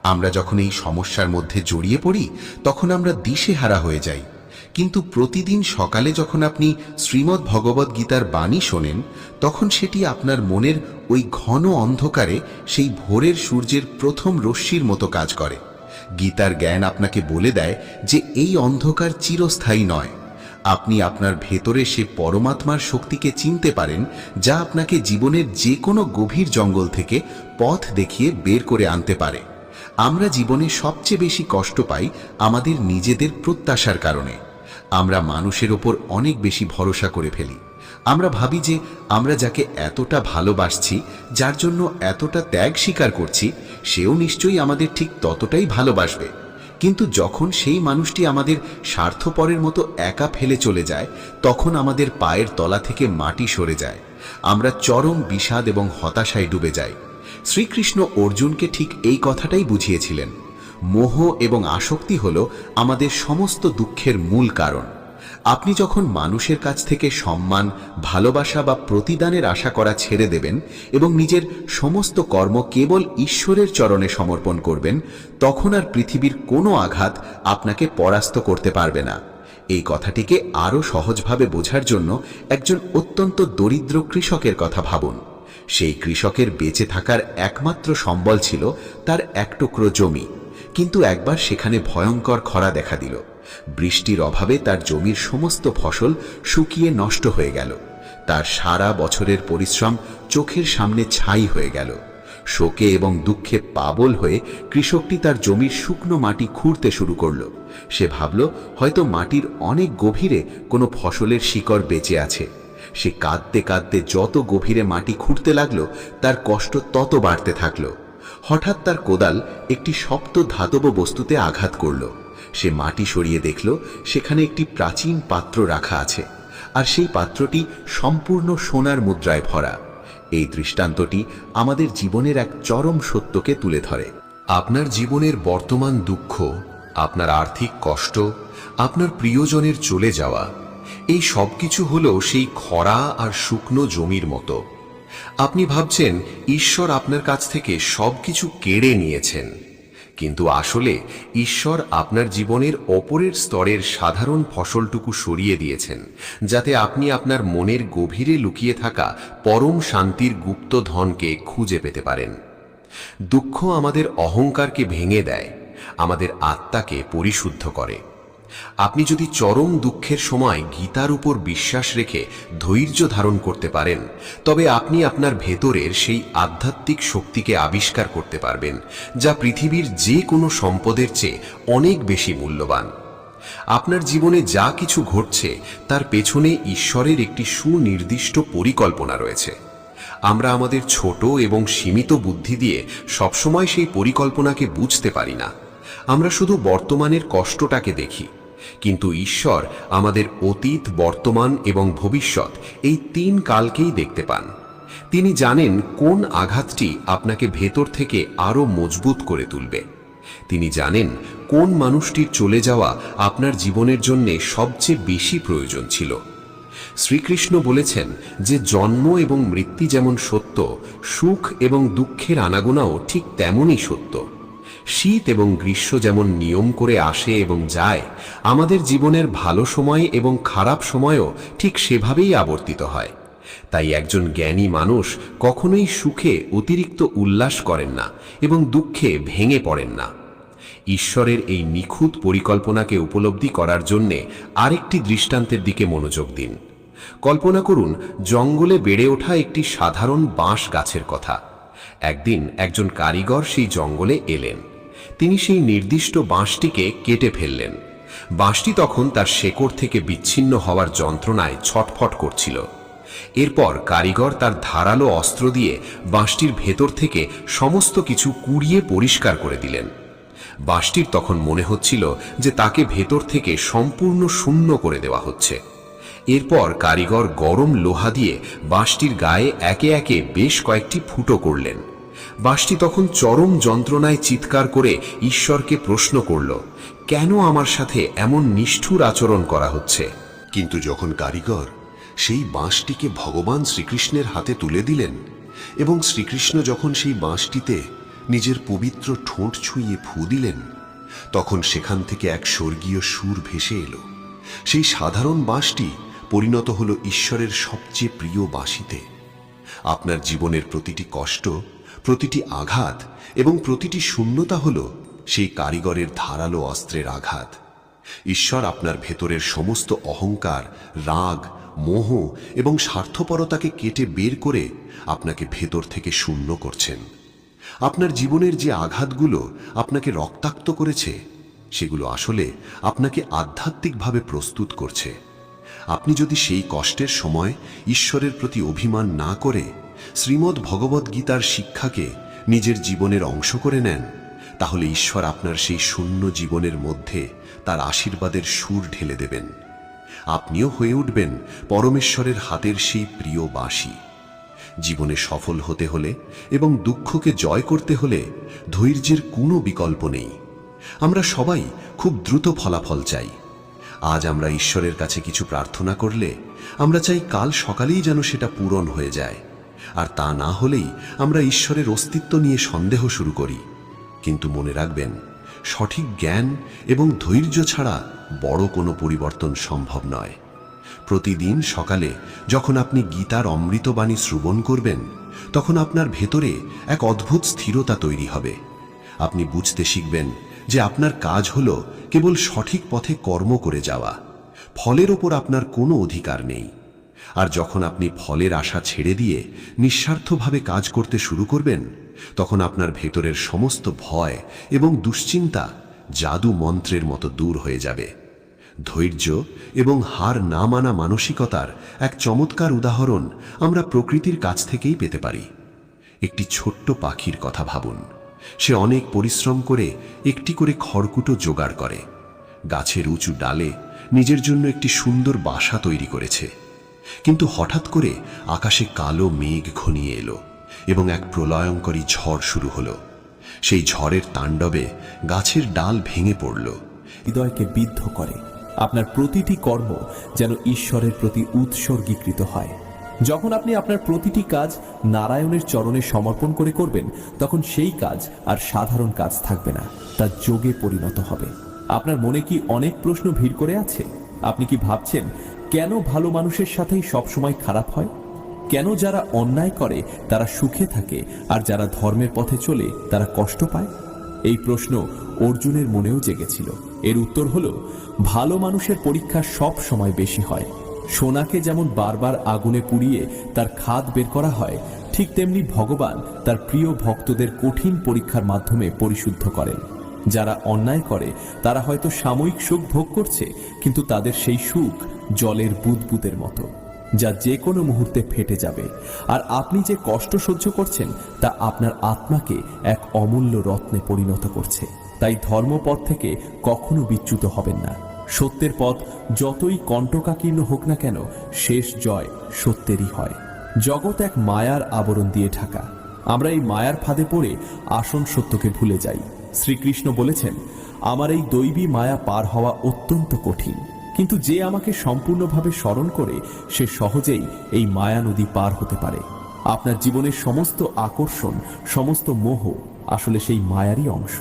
আমরা যখন এই সমস্যার মধ্যে জড়িয়ে পড়ি তখন আমরা দিশেহারা হয়ে যাই, কিন্তু প্রতিদিন সকালে যখন আপনি শ্রীমদ্ ভগবদ গীতার বাণী শোনেন তখন সেটি আপনার মনের ওই ঘন অন্ধকারে সেই ভোরের সূর্যের প্রথম রশ্মির মতো কাজ করে। গীতার জ্ঞান আপনাকে বলে দেয় যে এই অন্ধকার চিরস্থায়ী নয়। আপনি আপনার ভেতরে সে পরমাত্মার শক্তিকে চিনতে পারেন যা আপনাকে জীবনের যে কোনো গভীর জঙ্গল থেকে পথ দেখিয়ে বের করে আনতে পারে। আমরা জীবনে সবচেয়ে বেশি কষ্ট পাই আমাদের নিজেদের প্রত্যাশার কারণে। আমরা মানুষের ওপর অনেক বেশি ভরসা করে ফেলি। আমরা ভাবি যে আমরা যাকে এতটা ভালোবাসছি, যার জন্য এতটা ত্যাগ স্বীকার করছি, সেও নিশ্চয়ই আমাদের ঠিক ততটাই ভালোবাসবে। কিন্তু যখন সেই মানুষটি আমাদের স্বার্থপরের মতো একা ফেলে চলে যায় তখন আমাদের পায়ের তলা থেকে মাটি সরে যায়। আমরা চরম বিষাদ এবং হতাশায় ডুবে যাই। শ্রীকৃষ্ণ অর্জুনকে ঠিক এই কথাটাই বুঝিয়েছিলেন। মোহ এবং আসক্তি হল আমাদের সমস্ত দুঃখের মূল কারণ। আপনি যখন মানুষের কাছ থেকে সম্মান, ভালোবাসা বা প্রতিদানের আশা করা ছেড়ে দেবেন এবং নিজের সমস্ত কর্ম কেবল ঈশ্বরের চরণে সমর্পণ করবেন, তখন আর পৃথিবীর কোনো আঘাত আপনাকে পরাস্ত করতে পারবে না। এই কথাটিকে আরও সহজভাবে বোঝার জন্য একজন অত্যন্ত দরিদ্র কৃষকের কথা ভাবুন। সেই কৃষকের বেঁচে থাকার একমাত্র সম্বল ছিল তার এক টুকরো জমি, কিন্তু একবার সেখানে ভয়ঙ্কর খরা দেখা দিল। বৃষ্টির অভাবে তার জমির সমস্ত ফসল শুকিয়ে নষ্ট হয়ে গেল। তার সারা বছরের পরিশ্রম চোখের সামনে ছাই হয়ে গেল। শোকে এবং দুঃখে পাগল হয়ে কৃষকটি তার জমির শুকনো মাটি খুঁড়তে শুরু করল। সে ভাবল হয়তো মাটির অনেক গভীরে কোনো ফসলের শিকড় বেঁচে আছে। সে কাঁদতে কাঁদতে যত গভীরে মাটি খুঁড়তে লাগলো তার কষ্ট তত বাড়তে থাকলো। হঠাৎ তার কোদাল একটি শক্ত ধাতব বস্তুতে আঘাত করল। সে মাটি সরিয়ে দেখল সেখানে একটি প্রাচীন পাত্র রাখা আছে, আর সেই পাত্রটি সম্পূর্ণ সোনার মুদ্রায় ভরা। এই দৃষ্টান্তটি আমাদের জীবনের এক চরম সত্যকে তুলে ধরে। আপনার জীবনের বর্তমান দুঃখ, আপনার আর্থিক কষ্ট, আপনার প্রিয়জনের চলে যাওয়া, এই সবকিছু হলো সেই খরা আর শুকনো জমির মতো। আপনি ভাবছেন ঈশ্বর আপনার কাছ থেকে সবকিছু কেড়ে নিয়েছেন, কিন্তু আসলে ঈশ্বর আপনার জীবনের ওপরের স্তরের সাধারণ ফসলটুকু সরিয়ে দিয়েছেন, যাতে আপনি আপনার মনের গভীরে লুকিয়ে থাকা পরম শান্তির গুপ্ত ধনকে খুঁজে পেতে পারেন। দুঃখ আমাদের অহংকারকে ভেঙে দেয়, আমাদের আত্মাকে পরিশুদ্ধ করে। আপনি যদি চরম দুঃখের সময় গীতার উপর বিশ্বাস রেখে ধৈর্য ধারণ করতে পারেন, তবে আপনি আপনার ভেতরের সেই আধ্যাত্মিক শক্তিকে আবিষ্কার করতে পারবেন, যা পৃথিবীর যে কোনো সম্পদের চেয়ে অনেক বেশি মূল্যবান। আপনার জীবনে যা কিছু ঘটছে তার পেছনে ঈশ্বরের একটি সুনির্দিষ্ট পরিকল্পনা রয়েছে। আমরা আমাদের ছোট এবং সীমিত বুদ্ধি দিয়ে সবসময় সেই পরিকল্পনাকে বুঝতে পারি না। আমরা শুধু বর্তমানের কষ্টটাকে দেখি, কিন্তু ঈশ্বর আমাদের অতীত, বর্তমান এবং ভবিষ্যৎ এই তিন কালকেই দেখতে পান। তিনি জানেন কোন আঘাতটি আপনাকে ভেতর থেকে আরো মজবুত করে তুলবে। তিনি জানেন কোন মানুষটির চলে যাওয়া আপনার জীবনের জন্য সবচেয়ে বেশি প্রয়োজন ছিল। শ্রীকৃষ্ণ বলেছেন যে জন্ম এবং মৃত্যু যেমন সত্য, সুখ এবং দুঃখের আনাগোনাও ঠিক তেমনই সত্য। শীত এবং গ্রীষ্ম যেমন নিয়ম করে আসে এবং যায়, আমাদের জীবনের ভালো সময় এবং খারাপ সময়ও ঠিক সেভাবেই আবর্তিত হয়। তাই একজন জ্ঞানী মানুষ কখনোই সুখে অতিরিক্ত উল্লাস করেন না এবং দুঃখে ভেঙে পড়েন না। ঈশ্বরের এই নিখুঁত পরিকল্পনাকে উপলব্ধি করার জন্যে আরেকটি দৃষ্টান্তের দিকে মনোযোগ দিন। কল্পনা করুন জঙ্গলে বেড়ে ওঠা একটি সাধারণ বাঁশ গাছের কথা। একদিন একজন কারিগর সেই জঙ্গলে এলেন। তিনি সেই নির্দিষ্ট বাঁশটিকে কেটে ফেললেন। বাঁশটি তখন তার শেকড় থেকে বিচ্ছিন্ন হওয়ার যন্ত্রণায় ছটফট করছিল। এরপর কারিগর তার ধারালো অস্ত্র দিয়ে বাঁশটির ভেতর থেকে সমস্ত কিছু কুড়িয়ে পরিষ্কার করে দিলেন। বাঁশটির তখন মনে হচ্ছিল যে তাকে ভেতর থেকে সম্পূর্ণ শূন্য করে দেওয়া হচ্ছে। এরপর কারিগর গরম লোহা দিয়ে বাঁশটির গায়ে একে একে বেশ কয়েকটি ফুটো করলেন। বাঁশটি তখন চরম যন্ত্রণায় চিৎকার করে ঈশ্বরকে প্রশ্ন করল, কেন আমার সাথে এমন নিষ্ঠুর আচরণ করা হচ্ছে? কিন্তু যখন কারিগর সেই বাঁশটিকে ভগবান শ্রীকৃষ্ণের হাতে তুলে দিলেন এবং শ্রীকৃষ্ণ যখন সেই বাঁশটিতে নিজের পবিত্র ঠোঁট ছুঁয়ে ফু দিলেন, তখন সেখান থেকে এক স্বর্গীয় সুর ভেসে এলো। সেই সাধারণ বাঁশটি পরিণত হলো ঈশ্বরের সবচেয়ে প্রিয় বাঁশিতে। আপনার জীবনের প্রতিটি কষ্ট, প্রতিটি আঘাত এবং প্রতিটি শূন্যতা হলো সেই কারিগরের ধারালো অস্ত্রের আঘাত। ঈশ্বর আপনার ভেতরের সমস্ত অহংকার, রাগ, মোহ এবং স্বার্থপরতাকে কেটে বের করে আপনাকে ভেতর থেকে শূন্য করছেন। আপনার জীবনের যে আঘাতগুলো আপনাকে রক্তাক্ত করেছে, সেগুলো আসলে আপনাকে আধ্যাত্মিকভাবে প্রস্তুত করছে। আপনি যদি সেই কষ্টের সময় ঈশ্বরের প্রতি অভিমান না করে শ্রীমদ্ ভগবদ্ গীতার শিক্ষাকে নিজের জীবনের অংশ করে নেন, তাহলে ঈশ্বর আপনার সেই শূন্য জীবনের মধ্যে তার আশীর্বাদের সুর ঢেলে দেবেন। আপনিও হয়ে উঠবেন পরমেশ্বরের হাতের সেই প্রিয় বাঁশি। জীবনে সফল হতে হলে এবং দুঃখকে জয় করতে হলে ধৈর্যের কোনো বিকল্প নেই। আমরা সবাই খুব দ্রুত ফলাফল চাই। আজ আমরা ঈশ্বরের কাছে কিছু প্রার্থনা করলে আমরা চাই কাল সকালেই যেন সেটা পূরণ হয়ে যায়, আর তা না হলেই আমরা ঈশ্বরের অস্তিত্ব নিয়ে সন্দেহ শুরু করি। কিন্তু মনে রাখবেন, সঠিক জ্ঞান এবং ধৈর্য ছাড়া বড় কোনো পরিবর্তন সম্ভব নয়। প্রতিদিন সকালে যখন আপনি গীতার অমৃতবাণী শ্রবণ করবেন, তখন আপনার ভেতরে এক অদ্ভুত স্থিরতা তৈরি হবে। আপনি বুঝতে শিখবেন যে আপনার কাজ হলো কেবল সঠিক পথে কর্ম করে যাওয়া, ফলের ওপর আপনার কোনো অধিকার নেই। আর যখন আপনি ফলের আশা ছেড়ে দিয়ে নিঃস্বার্থভাবে কাজ করতে শুরু করবেন, তখন আপনার ভেতরের সমস্ত ভয় এবং দুশ্চিন্তা জাদু মন্ত্রের মতো দূর হয়ে যাবে। ধৈর্য এবং হার না মানা মানসিকতার এক চমৎকার উদাহরণ আমরা প্রকৃতির কাছ থেকেই পেতে পারি। একটি ছোট্ট পাখির কথা ভাবুন। সে অনেক পরিশ্রম করে একটি করে খড়কুটো জোগাড় করে, গাছের উঁচু ডালে নিজের জন্য একটি সুন্দর বাসা তৈরি করেছে। কিন্তু হঠাৎ করে আকাশে কালো মেঘ ঘনিয়ে এলো এবং এক প্রলয়ঙ্করী ঝড় শুরু হলো। সেই ঝড়ের তাণ্ডবে গাছের ডাল ভেঙে পড়ল। হৃদয়কে বিদ্ধ করে। আপনার প্রতিটি কর্ম যেন ঈশ্বরের প্রতি উৎসর্গীকৃত হয়। যখন আপনি আপনার প্রতিটি কাজ নারায়ণের চরণে সমর্পণ করে করবেন, তখন সেই কাজ আর সাধারণ কাজ থাকবে না, তা যোগে পরিণত হবে। আপনার মনে কি অনেক প্রশ্ন ভিড় করে আছে? আপনি কি ভাবছেন, কেন ভালো মানুষের সাথেই সবসময় খারাপ হয়? কেন যারা অন্যায় করে তারা সুখে থাকে, আর যারা ধর্মের পথে চলে তারা কষ্ট পায়? এই প্রশ্ন অর্জুনের মনেও জেগেছিল। এর উত্তর হলো, ভালো মানুষের পরীক্ষা সব সময় বেশি হয়। সোনাকে যেমন বারবার আগুনে পুড়িয়ে তার খাদ বের করা হয়, ঠিক তেমনি ভগবান তার প্রিয় ভক্তদের কঠিন পরীক্ষার মাধ্যমে পরিশুদ্ধ করেন। যারা অন্যায় করে তারা হয়তো সাময়িক সুখ ভোগ করছে, কিন্তু তাদের সেই সুখ জলের বুদবুদের মতো, যা যে কোনো মুহূর্তে ফেটে যাবে। আর আপনি যে কষ্ট সহ্য করছেন তা আপনার আত্মাকে এক অমূল্য রত্নে পরিণত করছে। তাই ধর্মপথ থেকে কখনো বিচ্যুত হবেন না। সত্যের পথ যতই কণ্টকাকীর্ণ হোক না কেন, শেষ জয় সত্যেরই হয়। জগৎ এক মায়ার আবরণ দিয়ে ঢাকা। আমরা এই মায়ার ফাঁদে পড়ে আসল সত্যকে ভুলে যাই। শ্রীকৃষ্ণ বলেছেন, আমার এই দৈবী মায়া পার হওয়া অত্যন্ত কঠিন, কিন্তু যে আমাকে সম্পূর্ণভাবে স্মরণ করে সে সহজেই এই মায়া নদী পার হতে পারে। আপনার জীবনের সমস্ত আকর্ষণ, সমস্ত মোহ আসলে সেই মায়ারই অংশ।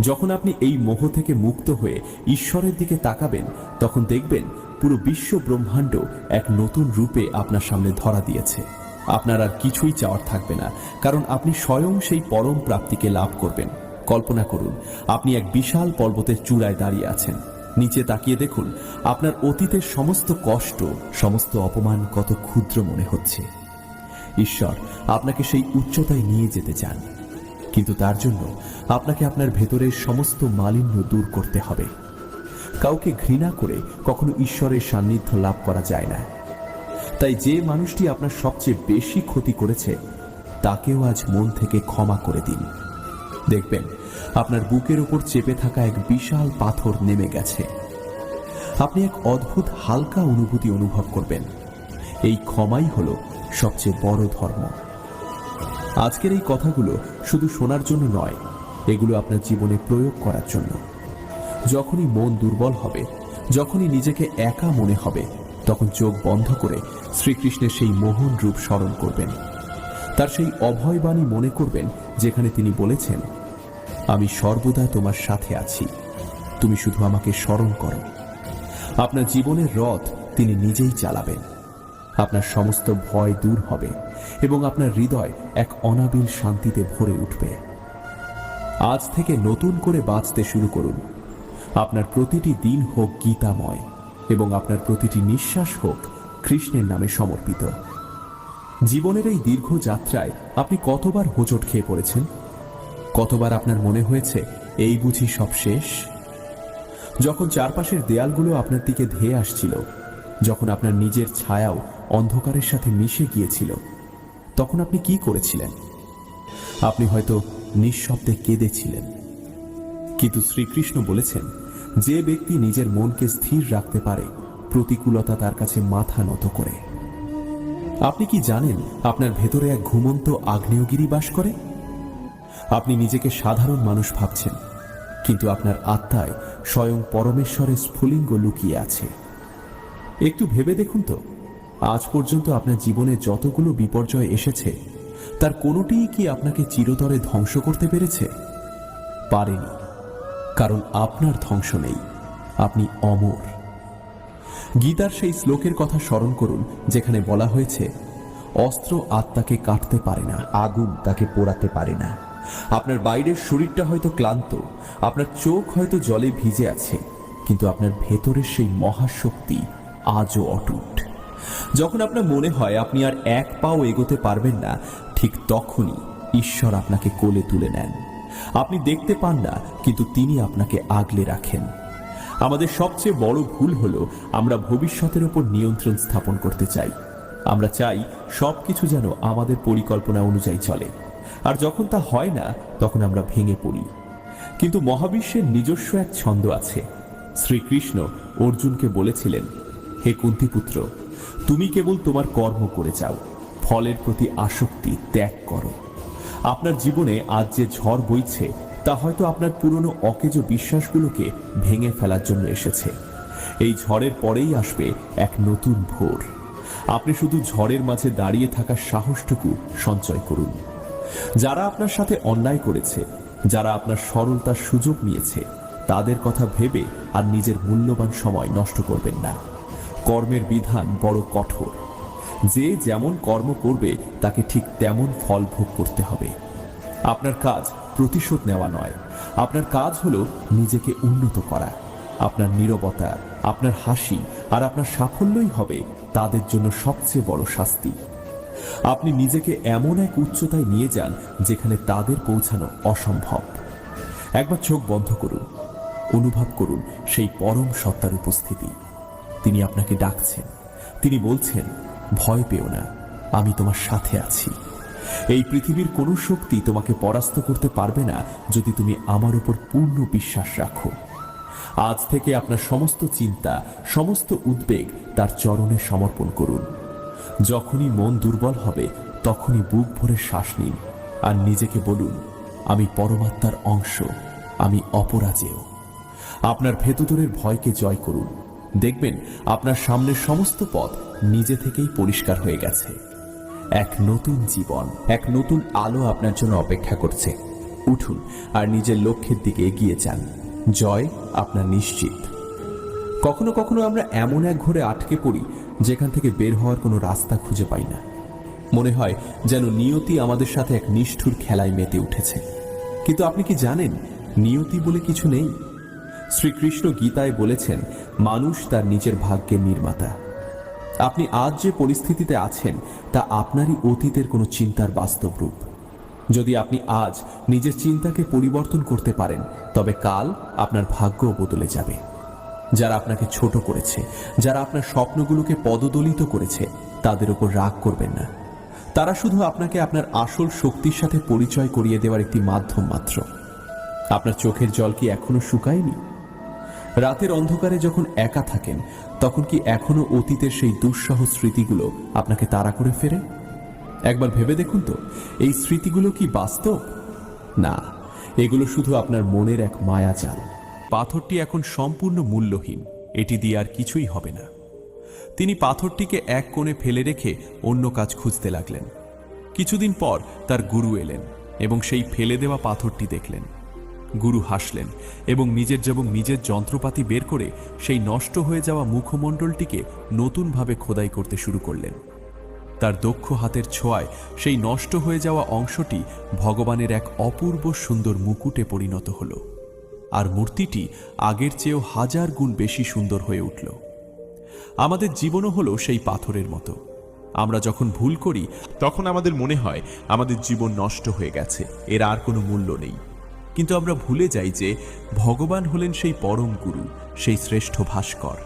যখন আপনি এই মোহ থেকে মুক্ত হয়ে ঈশ্বরের দিকে তাকাবেন, তখন দেখবেন পুরো বিশ্ব ব্রহ্মাণ্ড এক নতুন রূপে আপনার সামনে ধরা দিয়েছে। আপনার আর কিছুই চাওয়ার থাকবে না, কারণ আপনি স্বয়ং সেই পরম প্রাপ্তিকে লাভ করবেন। কল্পনা করুন, আপনি এক বিশাল পর্বতের চূড়ায় দাঁড়িয়ে আছেন। নিচে তাকিয়ে দেখুন আপনার অতীতের সমস্ত কষ্ট, সমস্ত অপমান কত ক্ষুদ্র মনে হচ্ছে। ঈশ্বর আপনাকে সেই উচ্চতায় নিয়ে যেতে চান, কিন্তু তার জন্য আপনাকে আপনার ভেতরের সমস্ত মালিন্য দূর করতে হবে। কাউকে ঘৃণা করে কখনো ঈশ্বরের সান্নিধ্য লাভ করা যায় না। তাই যে মানুষটি আপনার সবচেয়ে বেশি ক্ষতি করেছে, তাকেও আজ মন থেকে ক্ষমা করে দিন। দেখবেন আপনার বুকের উপর চেপে থাকা এক বিশাল পাথর নেমে গেছে। আপনি এক অদ্ভুত হালকা অনুভূতি অনুভব করবেন। এই ক্ষমাই হলো সবচেয়ে বড় ধর্ম। আজকের এই কথাগুলো শুধু শোনার জন্য নয়, এগুলো আপনার জীবনে প্রয়োগ করার জন্য। যখনই মন দুর্বল হবে, যখনই নিজেকে একা মনে হবে, তখন চোখ বন্ধ করে শ্রীকৃষ্ণের সেই মোহন রূপ স্মরণ করবেন। তার সেই অভয়বাণী মনে করবেন যেখানে তিনি বলেছেন, আমি সর্বদা তোমার সাথে আছি, তুমি শুধু আমাকে স্মরণ করো। আপনার জীবনের রথ তিনি নিজেই চালাবেন। আপনার সমস্ত ভয় দূর হবে এবং আপনার হৃদয় এক অনাবিল শান্তিতে ভরে উঠবে। আজ থেকে নতুন করে বাঁচতে শুরু করুন। আপনার প্রতিটি দিন হোক গীতাময় এবং আপনার প্রতিটি নিঃশ্বাস হোক কৃষ্ণের নামে সমর্পিত। জীবনের এই দীর্ঘ যাত্রায় আপনি কতবার হোঁচট খেয়ে পড়েছেন? কতবার আপনার মনে হয়েছে এই বুঝি সব শেষ? যখন চারপাশের দেয়ালগুলো আপনার দিকে ধেয়ে আসছিল, যখন আপনার নিজের ছায়াও অন্ধকারের সাথে মিশে গিয়েছিল, তখন আপনি কি করেছিলেন? আপনি হয়তো নিঃশব্দে কেঁদেছিলেন। কিন্তু শ্রীকৃষ্ণ বলেছেন, যে ব্যক্তি নিজের মনকে স্থির রাখতে পারে, প্রতিকূলতা তার কাছে মাথা নত করে। আপনি কি জানেন আপনার ভেতরে এক ঘুমন্ত আগ্নেয়গিরি বাস করে? আপনি নিজেকে সাধারণ মানুষ ভাবছেন, কিন্তু আপনার আত্মায় স্বয়ং পরমেশ্বরের স্ফুলিঙ্গ লুকিয়ে আছে। একটু ভেবে দেখুন তো, আজ পর্যন্ত আপনার জীবনে যতগুলো বিপর্যয় এসেছে, তার কোনোটিই কি আপনাকে চিরতরে ধ্বংস করতে পেরেছে? পারেনি, কারণ আপনার ধ্বংস নেই, আপনি অমর। গীতার সেই শ্লোকের কথা স্মরণ করুন যেখানে বলা হয়েছে, অস্ত্র আত্মাকে কাটতে পারে না, আগুন তাকে পোড়াতে পারে না। আপনার বাইরের শরীরটা হয়তো ক্লান্ত, আপনার চোখ হয়তো জলে ভিজে আছে, কিন্তু আপনার ভেতরের সেই মহাশক্তি আজও অটুট। যখন আপনার মনে হয় আপনি আর এক পাও এগোতে পারবেন না, ঠিক তখনই ঈশ্বর আপনাকে কোলে তুলে নেন। আপনি দেখতে পান না, কিন্তু তিনি আপনাকে আগলে রাখেন। আমাদের সবচেয়ে বড় ভুল হলো আমরা ভবিষ্যতের উপর নিয়ন্ত্রণ স্থাপন করতে চাই। আমরা চাই সবকিছু যেন আমাদের পরিকল্পনা অনুযায়ী চলে, আর যখন তা হয় না তখন আমরা ভেঙে পড়ি। কিন্তু মহাবিশ্বের নিজস্ব এক ছন্দ আছে। শ্রীকৃষ্ণ অর্জুনকে বলেছিলেন, হে কুন্তিপুত্র, তুমি কেবল তোমার কর্ম করে যাও, ফলের প্রতি আসক্তি ত্যাগ করো। আপনার জীবনে আজ যে ঝড় বইছে তা হয়তো আপনার পুরনো অকেজো বিশ্বাসগুলোকে ভেঙে ফেলার জন্য এসেছে। এই ঝড়ের পরেই আসবে এক নতুন ভোর। আপনি শুধু ঝড়ের মাঝে দাঁড়িয়ে থাকার সাহসটুকু সঞ্চয় করুন। যারা আপনার সাথে অন্যায় করেছে, যারা আপনার সরলতার সুযোগ নিয়েছে, তাদের কথা ভেবে আর নিজের মূল্যবান সময় নষ্ট করবেন না। কর্মের বিধান বড় কঠোর। যে যেমন কর্ম করবে তাকে ঠিক তেমন ফল ভোগ করতে হবে। আপনার কাজ প্রতিশোধ নেওয়া নয়, আপনার কাজ হলো নিজেকে উন্নত করা। আপনার নীরবতা, আপনার হাসি আর আপনার সাফল্যই হবে তাদের জন্য সবচেয়ে বড় শাস্তি। আপনি নিজেকে এমন এক উচ্চতায় নিয়ে যান যেখানে তাদের পৌঁছানো অসম্ভব। একবার চোখ বন্ধ করুন, অনুভব করুন সেই পরম সত্তার উপস্থিতি। তিনি আপনাকে ডাকছেন, তিনি বলছেন, ভয় পেও না, আমি তোমার সাথে আছি। এই পৃথিবীর কোনো শক্তি তোমাকে পরাস্ত করতে পারবে না যদি তুমি আমার উপর পূর্ণ বিশ্বাস রাখো। আজ থেকে আপনার সমস্ত চিন্তা, সমস্ত উদ্বেগ তার চরণে সমর্পণ করুন। যখনই মন দুর্বল হবে তখনই বুক ভরে শ্বাস নিন আর নিজেকে বলুন, আমি পরমাত্মার অংশ, আমি অপরাজেয়। আপনার ভেতরের ভয়কে জয় করুন। দেখবেন আপনার সামনের সমস্ত পথ নিজে থেকেই পরিষ্কার হয়ে গেছে। এক নতুন জীবন, এক নতুন আলো আপনার জন্য অপেক্ষা করছে। উঠুন আর নিজের লক্ষ্যের দিকে এগিয়ে যান। জয় আপনার নিশ্চিত। কখনো কখনো আমরা এমন এক ঘরে আটকে পড়ি যেখান থেকে বের হওয়ার কোনো রাস্তা খুঁজে পাই না। মনে হয় যেন নিয়তি আমাদের সাথে এক নিষ্ঠুর খেলায় মেতে উঠেছে। কিন্তু আপনি কি জানেন, নিয়তি বলে কিছু নেই। শ্রীকৃষ্ণ গীতায় বলেছেন, মানুষ তার নিজের ভাগ্যের নির্মাতা। আপনি আজ যে পরিস্থিতিতে আছেন তা আপনারই অতীতের কোনো চিন্তার বাস্তব রূপ। যদি আপনি আজ নিজের চিন্তাকে পরিবর্তন করতে পারেন, তবে কাল আপনার ভাগ্য বদলে যাবে। যারা আপনাকে ছোট করেছে, যারা আপনার স্বপ্নগুলোকে পদদলিত করেছে, তাদের উপর রাগ করবেন না। তারা শুধু আপনাকে আপনার আসল শক্তির সাথে পরিচয় করিয়ে দেওয়ার একটি মাধ্যম মাত্র। আপনার চোখের জল কি এখনো শুকায়নি? রাতের অন্ধকারে যখন একা থাকেন, তখন কি এখনো অতীতের সেই দুঃসহ স্মৃতিগুলো আপনাকে তাড়া করে ফেরে? একবার ভেবে দেখুন তো, এই স্মৃতিগুলো কি বাস্তব? না, এগুলো শুধু আপনার মনের এক মায়াজাল। পাথরটি এখন সম্পূর্ণ মূল্যহীন, এটি দিয়ে আর কিছুই হবে না। তিনি পাথরটিকে এক কোণে ফেলে রেখে অন্য কাজ খুঁজতে লাগলেন। কিছুদিন পর তার গুরু এলেন এবং সেই ফেলে দেওয়া পাথরটি দেখলেন। গুরু হাসলেন এবং নিজের যন্ত্রপাতি বের করে সেই নষ্ট হয়ে যাওয়া মুখমণ্ডলটিকে নতুনভাবে খোদাই করতে শুরু করলেন। তার দক্ষ হাতের ছোঁয়ায় সেই নষ্ট হয়ে যাওয়া অংশটি ভগবানের এক অপূর্ব সুন্দর মুকুটে পরিণত হল, আর মূর্তিটি আগের চেয়েও 1000 গুণ বেশি সুন্দর হয়ে উঠল। আমাদের জীবনও হলো সেই পাথরের মতো। আমরা যখন ভুল করি তখন আমাদের মনে হয় আমাদের জীবন নষ্ট হয়ে গেছে, এর আর কোনো মূল্য নেই। কিন্তু আমরা ভুলে যাই যে ভগবান হলেন সেই পরম গুরু, সেই শ্রেষ্ঠ ভাস্কর।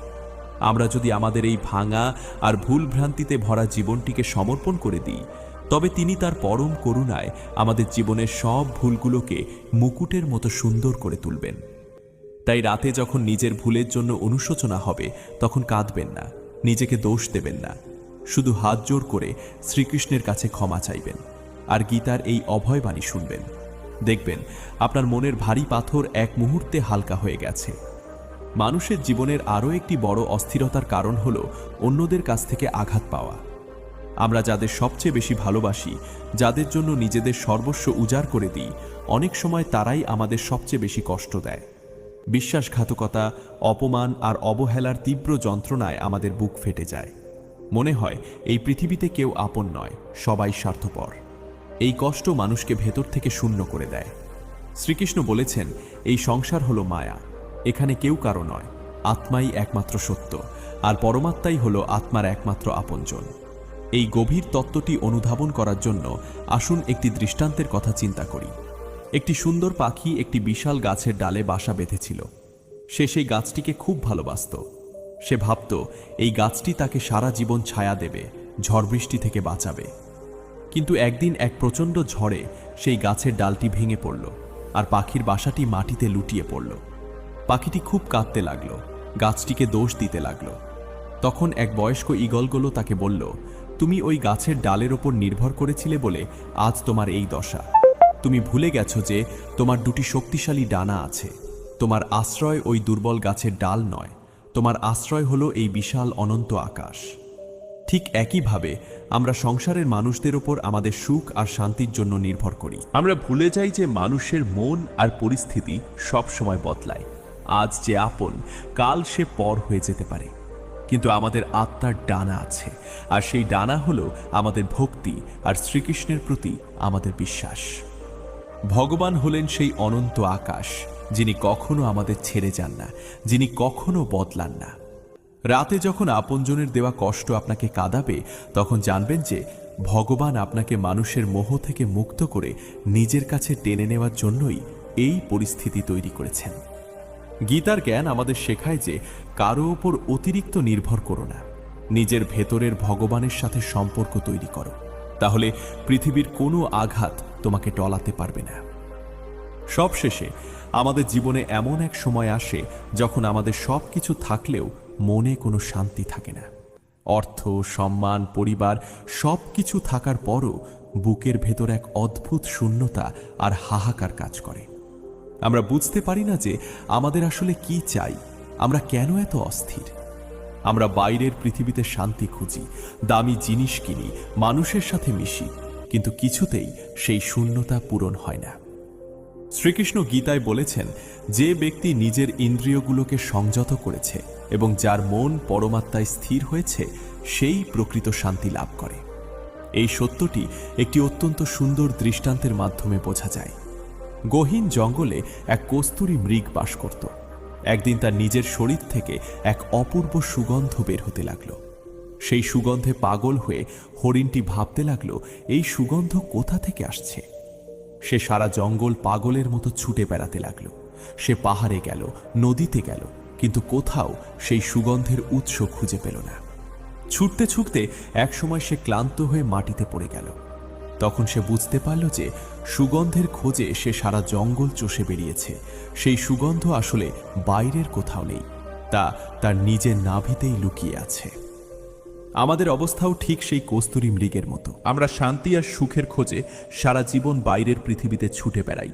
আমরা যদি আমাদের এই ভাঙা আর ভুল ভ্রান্তিতে ভরা জীবনটিকে সমর্পণ করে দিই, তবে তিনি তার পরম করুণায় আমাদের জীবনের সব ভুলগুলোকে মুকুটের মতো সুন্দর করে তুলবেন। তাই রাতে যখন নিজের ভুলের জন্য অনুশোচনা হবে, তখন কাঁদবেন না, নিজেকে দোষ দেবেন না, শুধু হাত জোর করে শ্রীকৃষ্ণের কাছে ক্ষমা চাইবেন আর গীতার এই অভয়বাণী শুনবেন। দেখবেন আপনার মনের ভারী পাথর এক মুহূর্তে হালকা হয়ে গেছে। মানুষের জীবনের আরও একটি বড় অস্থিরতার কারণ হল অন্যদের কাছ থেকে আঘাত পাওয়া। আমরা যাদের সবচেয়ে বেশি ভালোবাসি, যাদের জন্য নিজেদের সর্বস্ব উজাড় করে দিই, অনেক সময় তারাই আমাদের সবচেয়ে বেশি কষ্ট দেয়। বিশ্বাসঘাতকতা, অপমান আর অবহেলার তীব্র যন্ত্রণায় আমাদের বুক ফেটে যায়। মনে হয় এই পৃথিবীতে কেউ আপন নয়, সবাই স্বার্থপর। এই কষ্ট মানুষকে ভেতর থেকে শূন্য করে দেয়। শ্রীকৃষ্ণ বলেছেন, এই সংসার হলো মায়া, এখানে কেউ কারো নয়, আত্মাই একমাত্র সত্য, আর পরমাত্মাই হলো আত্মার একমাত্র আপনজন। এই গভীর তত্ত্বটি অনুধাবন করার জন্য আসুন একটি দৃষ্টান্তের কথা চিন্তা করি। একটি সুন্দর পাখি একটি বিশাল গাছের ডালে বাসা বেঁধেছিল। সে সেই গাছটিকে খুব ভালোবাসত। সে ভাবত এই গাছটি তাকে সারা জীবন ছায়া দেবে, ঝড় বৃষ্টি থেকে বাঁচাবে। কিন্তু একদিন এক প্রচণ্ড ঝড়ে সেই গাছের ডালটি ভেঙে পড়ল আর পাখির বাসাটি মাটিতে লুটিয়ে পড়ল। পাখিটি খুব কাঁদতে লাগল, গাছটিকে দোষ দিতে লাগল। তখন এক বয়স্ক ঈগলগুলো তাকে বলল, তুমি ওই গাছের ডালের ওপর নির্ভর করেছিলে বলে আজ তোমার এই দশা। তুমি ভুলে গেছো যে তোমার দুটি শক্তিশালী ডানা আছে। তোমার আশ্রয় ওই দুর্বল গাছের ডাল নয়, তোমার আশ্রয় হলো এই বিশাল অনন্ত আকাশ। ঠিক একইভাবে আমরা সংসারের মানুষদের ওপর আমাদের সুখ আর শান্তির জন্য নির্ভর করি। আমরা ভুলে যাই যে মানুষের মন আর পরিস্থিতি সব সময় বদলায়। আজ যে আপন, কাল সে পর হয়ে যেতে পারে। কিন্তু আমাদের আত্মার ডানা আছে, আর সেই ডানা হলো আমাদের ভক্তি আর শ্রীকৃষ্ণের প্রতি আমাদের বিশ্বাস। ভগবান হলেন সেই অনন্ত আকাশ, যিনি কখনো আমাদের ছেড়ে যান না, যিনি কখনো বদলান না। রাতে যখন আপনজনের দেওয়া কষ্ট আপনাকে কাঁদাবে, তখন জানবেন যে ভগবান আপনাকে মানুষের মোহ থেকে মুক্ত করে নিজের কাছে টেনে নেওয়ার জন্যই এই পরিস্থিতি তৈরি করেছেন। গীতার জ্ঞান আমাদের শেখায় যে কারো ওপর অতিরিক্ত নির্ভর করো না, নিজের ভেতরের ভগবানের সাথে সম্পর্ক তৈরি করো, তাহলে পৃথিবীর কোনো আঘাত তোমাকে টলাতে পারবে না। সবশেষে আমাদের জীবনে এমন এক সময় আসে যখন আমাদের সব কিছু থাকলেও মনে কোনো শান্তি থাকে না। অর্থ, সম্মান, পরিবার সব কিছু থাকার পরও বুকের ভেতর এক অদ্ভুত শূন্যতা আর হাহাকার কাজ করে। আমরা বুঝতে পারি না যে আমাদের আসলে কি চাই, আমরা কেন এত অস্থির। আমরা বাইরের পৃথিবীতে শান্তি খুঁজি, দামি জিনিস কিনি, মানুষের সাথে মিশি, কিন্তু কিছুতেই সেই শূন্যতা পূরণ হয় না। শ্রীকৃষ্ণ গীতায় বলেছেন, যে ব্যক্তি নিজের ইন্দ্রিয়গুলোকে সংযত করেছে এবং যার মন পরমাত্মায় স্থির হয়েছে, সেই প্রকৃত শান্তি লাভ করে। এই সত্যটি একটি অত্যন্ত সুন্দর দৃষ্টান্তের মাধ্যমে বোঝা যায়। গহীন জঙ্গলে এক কস্তুরী মৃগ বাস করত। একদিন তার নিজের শরীর থেকে এক অপূর্ব সুগন্ধ বের হতে লাগল। সেই সুগন্ধে পাগল হয়ে হরিণটি ভাবতে লাগল, এই সুগন্ধ কোথা থেকে আসছে। সে সারা জঙ্গল পাগলের মতো ছুটে বেড়াতে লাগল। সে পাহাড়ে গেল, নদীতে গেল, কিন্তু কোথাও সেই সুগন্ধের উৎস খুঁজে পেল না। ছুটতে ছুটতে একসময় সে ক্লান্ত হয়ে মাটিতে পড়ে গেল। তখন সে বুঝতে পারল যে সুগন্ধের খোঁজে সে সারা জঙ্গল চষে বেরিয়েছে। সেই সুগন্ধ আসলে বাইরের কোথাও নেই, তা তার নিজের নাভিতেই লুকিয়ে আছে। আমাদের অবস্থাও ঠিক সেই কস্তুরী মৃগের মতো। আমরা শান্তি আর সুখের খোঁজে সারা জীবন বাইরের পৃথিবীতে ছুটে বেড়াই।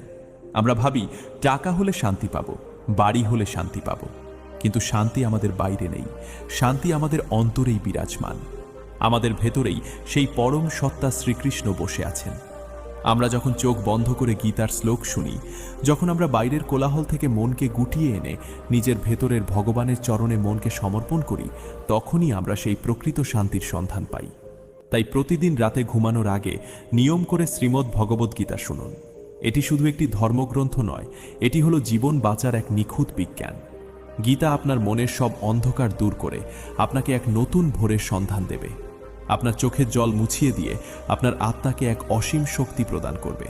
আমরা ভাবি টাকা হলে শান্তি পাবো, বাড়ি হলে শান্তি পাবো, কিন্তু শান্তি আমাদের বাইরে নেই, শান্তি আমাদের অন্তরেই বিরাজমান। আমাদের ভেতরেই সেই পরম সত্তা শ্রীকৃষ্ণ বসে আছেন। আমরা যখন চোখ বন্ধ করে গীতার শ্লোক শুনি, যখন আমরা বাইরের কোলাহল থেকে মনকে গুটিয়ে এনে নিজের ভেতরের ভগবানের চরণে মনকে সমর্পণ করি, তখনই আমরা সেই প্রকৃত শান্তির সন্ধান পাই। তাই প্রতিদিন রাতে ঘুমানোর আগে নিয়ম করে শ্রীমদ্ ভগবদ্গীতা শুনুন। এটি শুধু একটি ধর্মগ্রন্থ নয়, এটি হলো জীবন বাঁচার এক নিখুঁত বিজ্ঞান। গীতা আপনার মনের সব অন্ধকার দূর করে আপনাকে এক নতুন ভোরের সন্ধান দেবে। আপনার চোখের জল মুছিয়ে দিয়ে আপনার আত্মাকে এক অসীম শক্তি প্রদান করবে।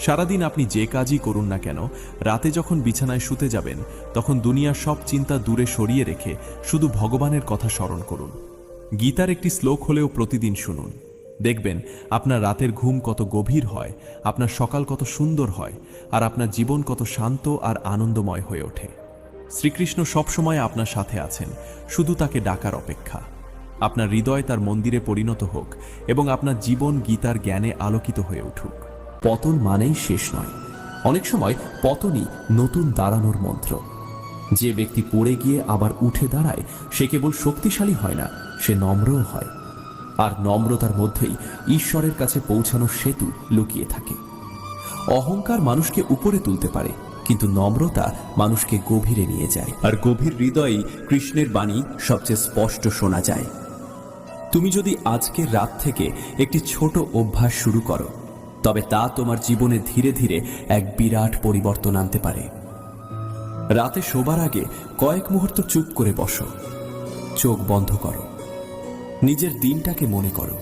সারাদিন আপনি যে কাজই করুন না কেন, রাতে যখন বিছানায় শুতে যাবেন, তখন দুনিয়ার সব চিন্তা দূরে সরিয়ে রেখে শুধু ভগবানের কথা স্মরণ করুন। গীতার একটি শ্লোক হলেও প্রতিদিন শুনুন। দেখবেন আপনার রাতের ঘুম কত গভীর হয়, আপনার সকাল কত সুন্দর হয়, আর আপনার জীবন কত শান্ত আর আনন্দময় হয়ে ওঠে। শ্রীকৃষ্ণ সবসময় আপনার সাথে আছেন, শুধু তাকে ডাকার অপেক্ষা। আপনার হৃদয় তার মন্দিরে পরিণত হোক এবং আপনার জীবন গীতার জ্ঞানে আলোকিত হয়ে উঠুক। পতন মানেই শেষ নয়, অনেক সময় পতনই নতুন দাঁড়ানোর মন্ত্র। যে ব্যক্তি পড়ে গিয়ে আবার উঠে দাঁড়ায়, সে কেবল শক্তিশালী হয় না, সে নম্রও হয়। আর নম্রতার মধ্যেই ঈশ্বরের কাছে পৌঁছানোর সেতু লুকিয়ে থাকে। অহংকার মানুষকে উপরে তুলতে পারে, কিন্তু নম্রতা মানুষকে গভীরে নিয়ে যায়। আর গভীর হৃদয়েই কৃষ্ণের বাণী সবচেয়ে স্পষ্ট শোনা যায়। তুমি যদি আজকের রাত থেকে একটি ছোট অভ্যাস শুরু করো, তবে তা তোমার জীবনে ধীরে ধীরে এক বিরাট পরিবর্তন আনতে পারে। রাতে শোবার আগে কয়েক মুহূর্ত চুপ করে বসো, চোখ বন্ধ করো, নিজের দিনটাকে মনে করো।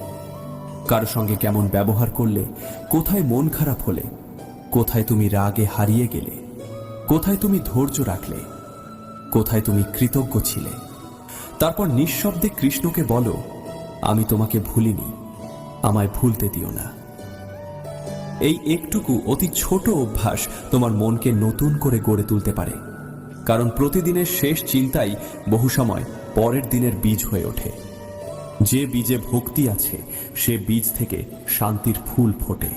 কারো সঙ্গে কেমন ব্যবহার করলে, কোথায় মন খারাপ হলে, কোথায় তুমি রাগে হারিয়ে গেলে, কোথায় তুমি ধৈর্য রাখলে, কোথায় তুমি কৃতজ্ঞ ছিলে। তারপর নিঃশব্দে কৃষ্ণকে বলো, আমি তোমাকে ভুলিনি, আমায় ভুলতে দিও না। এই একটুকু অতি ছোট অভ্যাস তোমার মনকে নতুন করে গড়ে তুলতে পারে। কারণ প্রতিদিনের শেষ চিন্তাই বহু সময় পরের দিনের বীজ হয়ে ওঠে। যে বীজে ভক্তি আছে, সে বীজ থেকে শান্তির ফুল ফোটে।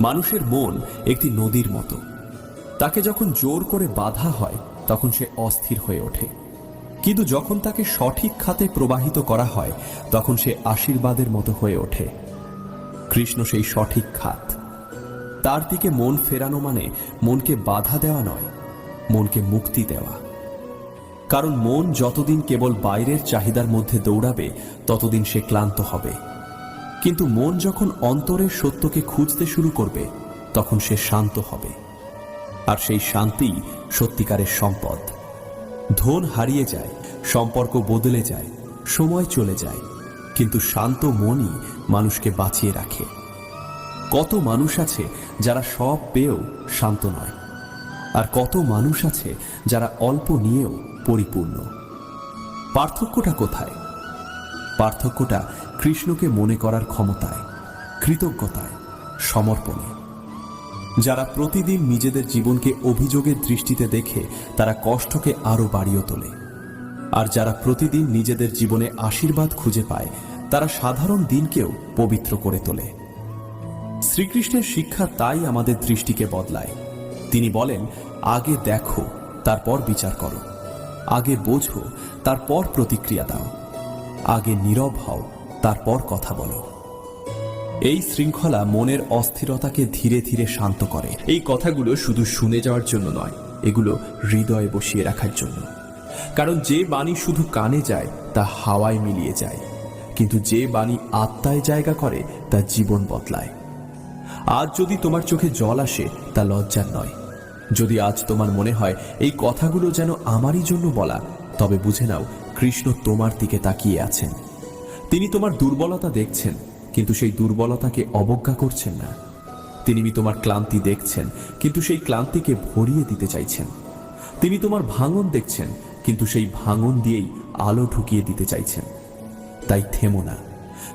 মানুষের মন একটি নদীর মতো, তাকে যখন জোর করে বাঁধা হয় তখন সে অস্থির হয়ে ওঠে, কিন্তু যখন তাকে সঠিক খাতে প্রবাহিত করা হয় তখন সে আশীর্বাদের মতো হয়ে ওঠে। কৃষ্ণ সেই সঠিক খাত। তার দিকে মন ফেরানো মানে মনকে বাধা দেওয়া নয়, মনকে মুক্তি দেওয়া। কারণ মন যতদিন কেবল বাইরের চাহিদার মধ্যে দৌড়াবে, ততদিন সে ক্লান্ত হবে। কিন্তু মন যখন অন্তরের সত্যকে খুঁজতে শুরু করবে, তখন সে শান্ত হবে। আর সেই শান্তি সত্যিকারের সম্পদ। ধন হারিয়ে যায়, সম্পর্ক বদলে যায়, সময় চলে যায়, কিন্তু শান্ত মনই মানুষকে বাঁচিয়ে রাখে। কত মানুষ আছে যারা সব পেয়েও শান্ত নয়, আর কত মানুষ আছে যারা অল্প নিয়েও পরিপূর্ণ। পার্থক্যটা কোথায়? পার্থক্যটা কৃষ্ণকে মনে করার ক্ষমতায়, কৃতজ্ঞতায়, সমর্পণে। যারা প্রতিদিন নিজেদের জীবনকে অভিযোগের দৃষ্টিতে দেখে তারা কষ্টকে আরো বাড়িয়ে তোলে, আর যারা প্রতিদিন নিজেদের জীবনে আশীর্বাদ খুঁজে পায় তারা সাধারণ দিনকেও পবিত্র করে তোলে। শ্রীকৃষ্ণের শিক্ষা তাই আমাদের দৃষ্টিকে বদলায়। তিনি বলেন, আগে দেখো তারপর বিচার করো, আগে বোঝো তারপর প্রতিক্রিয়া দাও, আগে নীরব হও তারপর কথা বলো। এই শৃঙ্খলা মনের অস্থিরতাকে ধীরে ধীরে শান্ত করে। এই কথাগুলো শুধু শুনে যাওয়ার জন্য নয়, এগুলো হৃদয়ে বসিয়ে রাখার জন্য। কারণ যে বাণী শুধু কানে যায় তা হাওয়ায় মিলিয়ে যায়, কিন্তু যে বাণী আত্মায় জায়গা করে তা জীবন বদলায়। আজ যদি তোমার চোখে জল আসে তা লজ্জার নয়। যদি আজ তোমার মনে হয় এই কথাগুলো যেন আমারই জন্য বলা, তবে বুঝে নাও কৃষ্ণ তোমার দিকে তাকিয়ে আছেন। তিনি তোমার দুর্বলতা দেখছেন, কিন্তু সেই দুর্বলতাকে অবজ্ঞা করছেন না। তিনি তোমার ক্লান্তি দেখছেন, কিন্তু সেই ক্লান্তিকে ভরিয়ে দিতে চাইছেন। তিনি তোমার ভাঙন দেখছেন, কিন্তু সেই ভাঙন দিয়েই আলো ঢুকিয়ে দিতে চাইছেন। তাই থেমো না,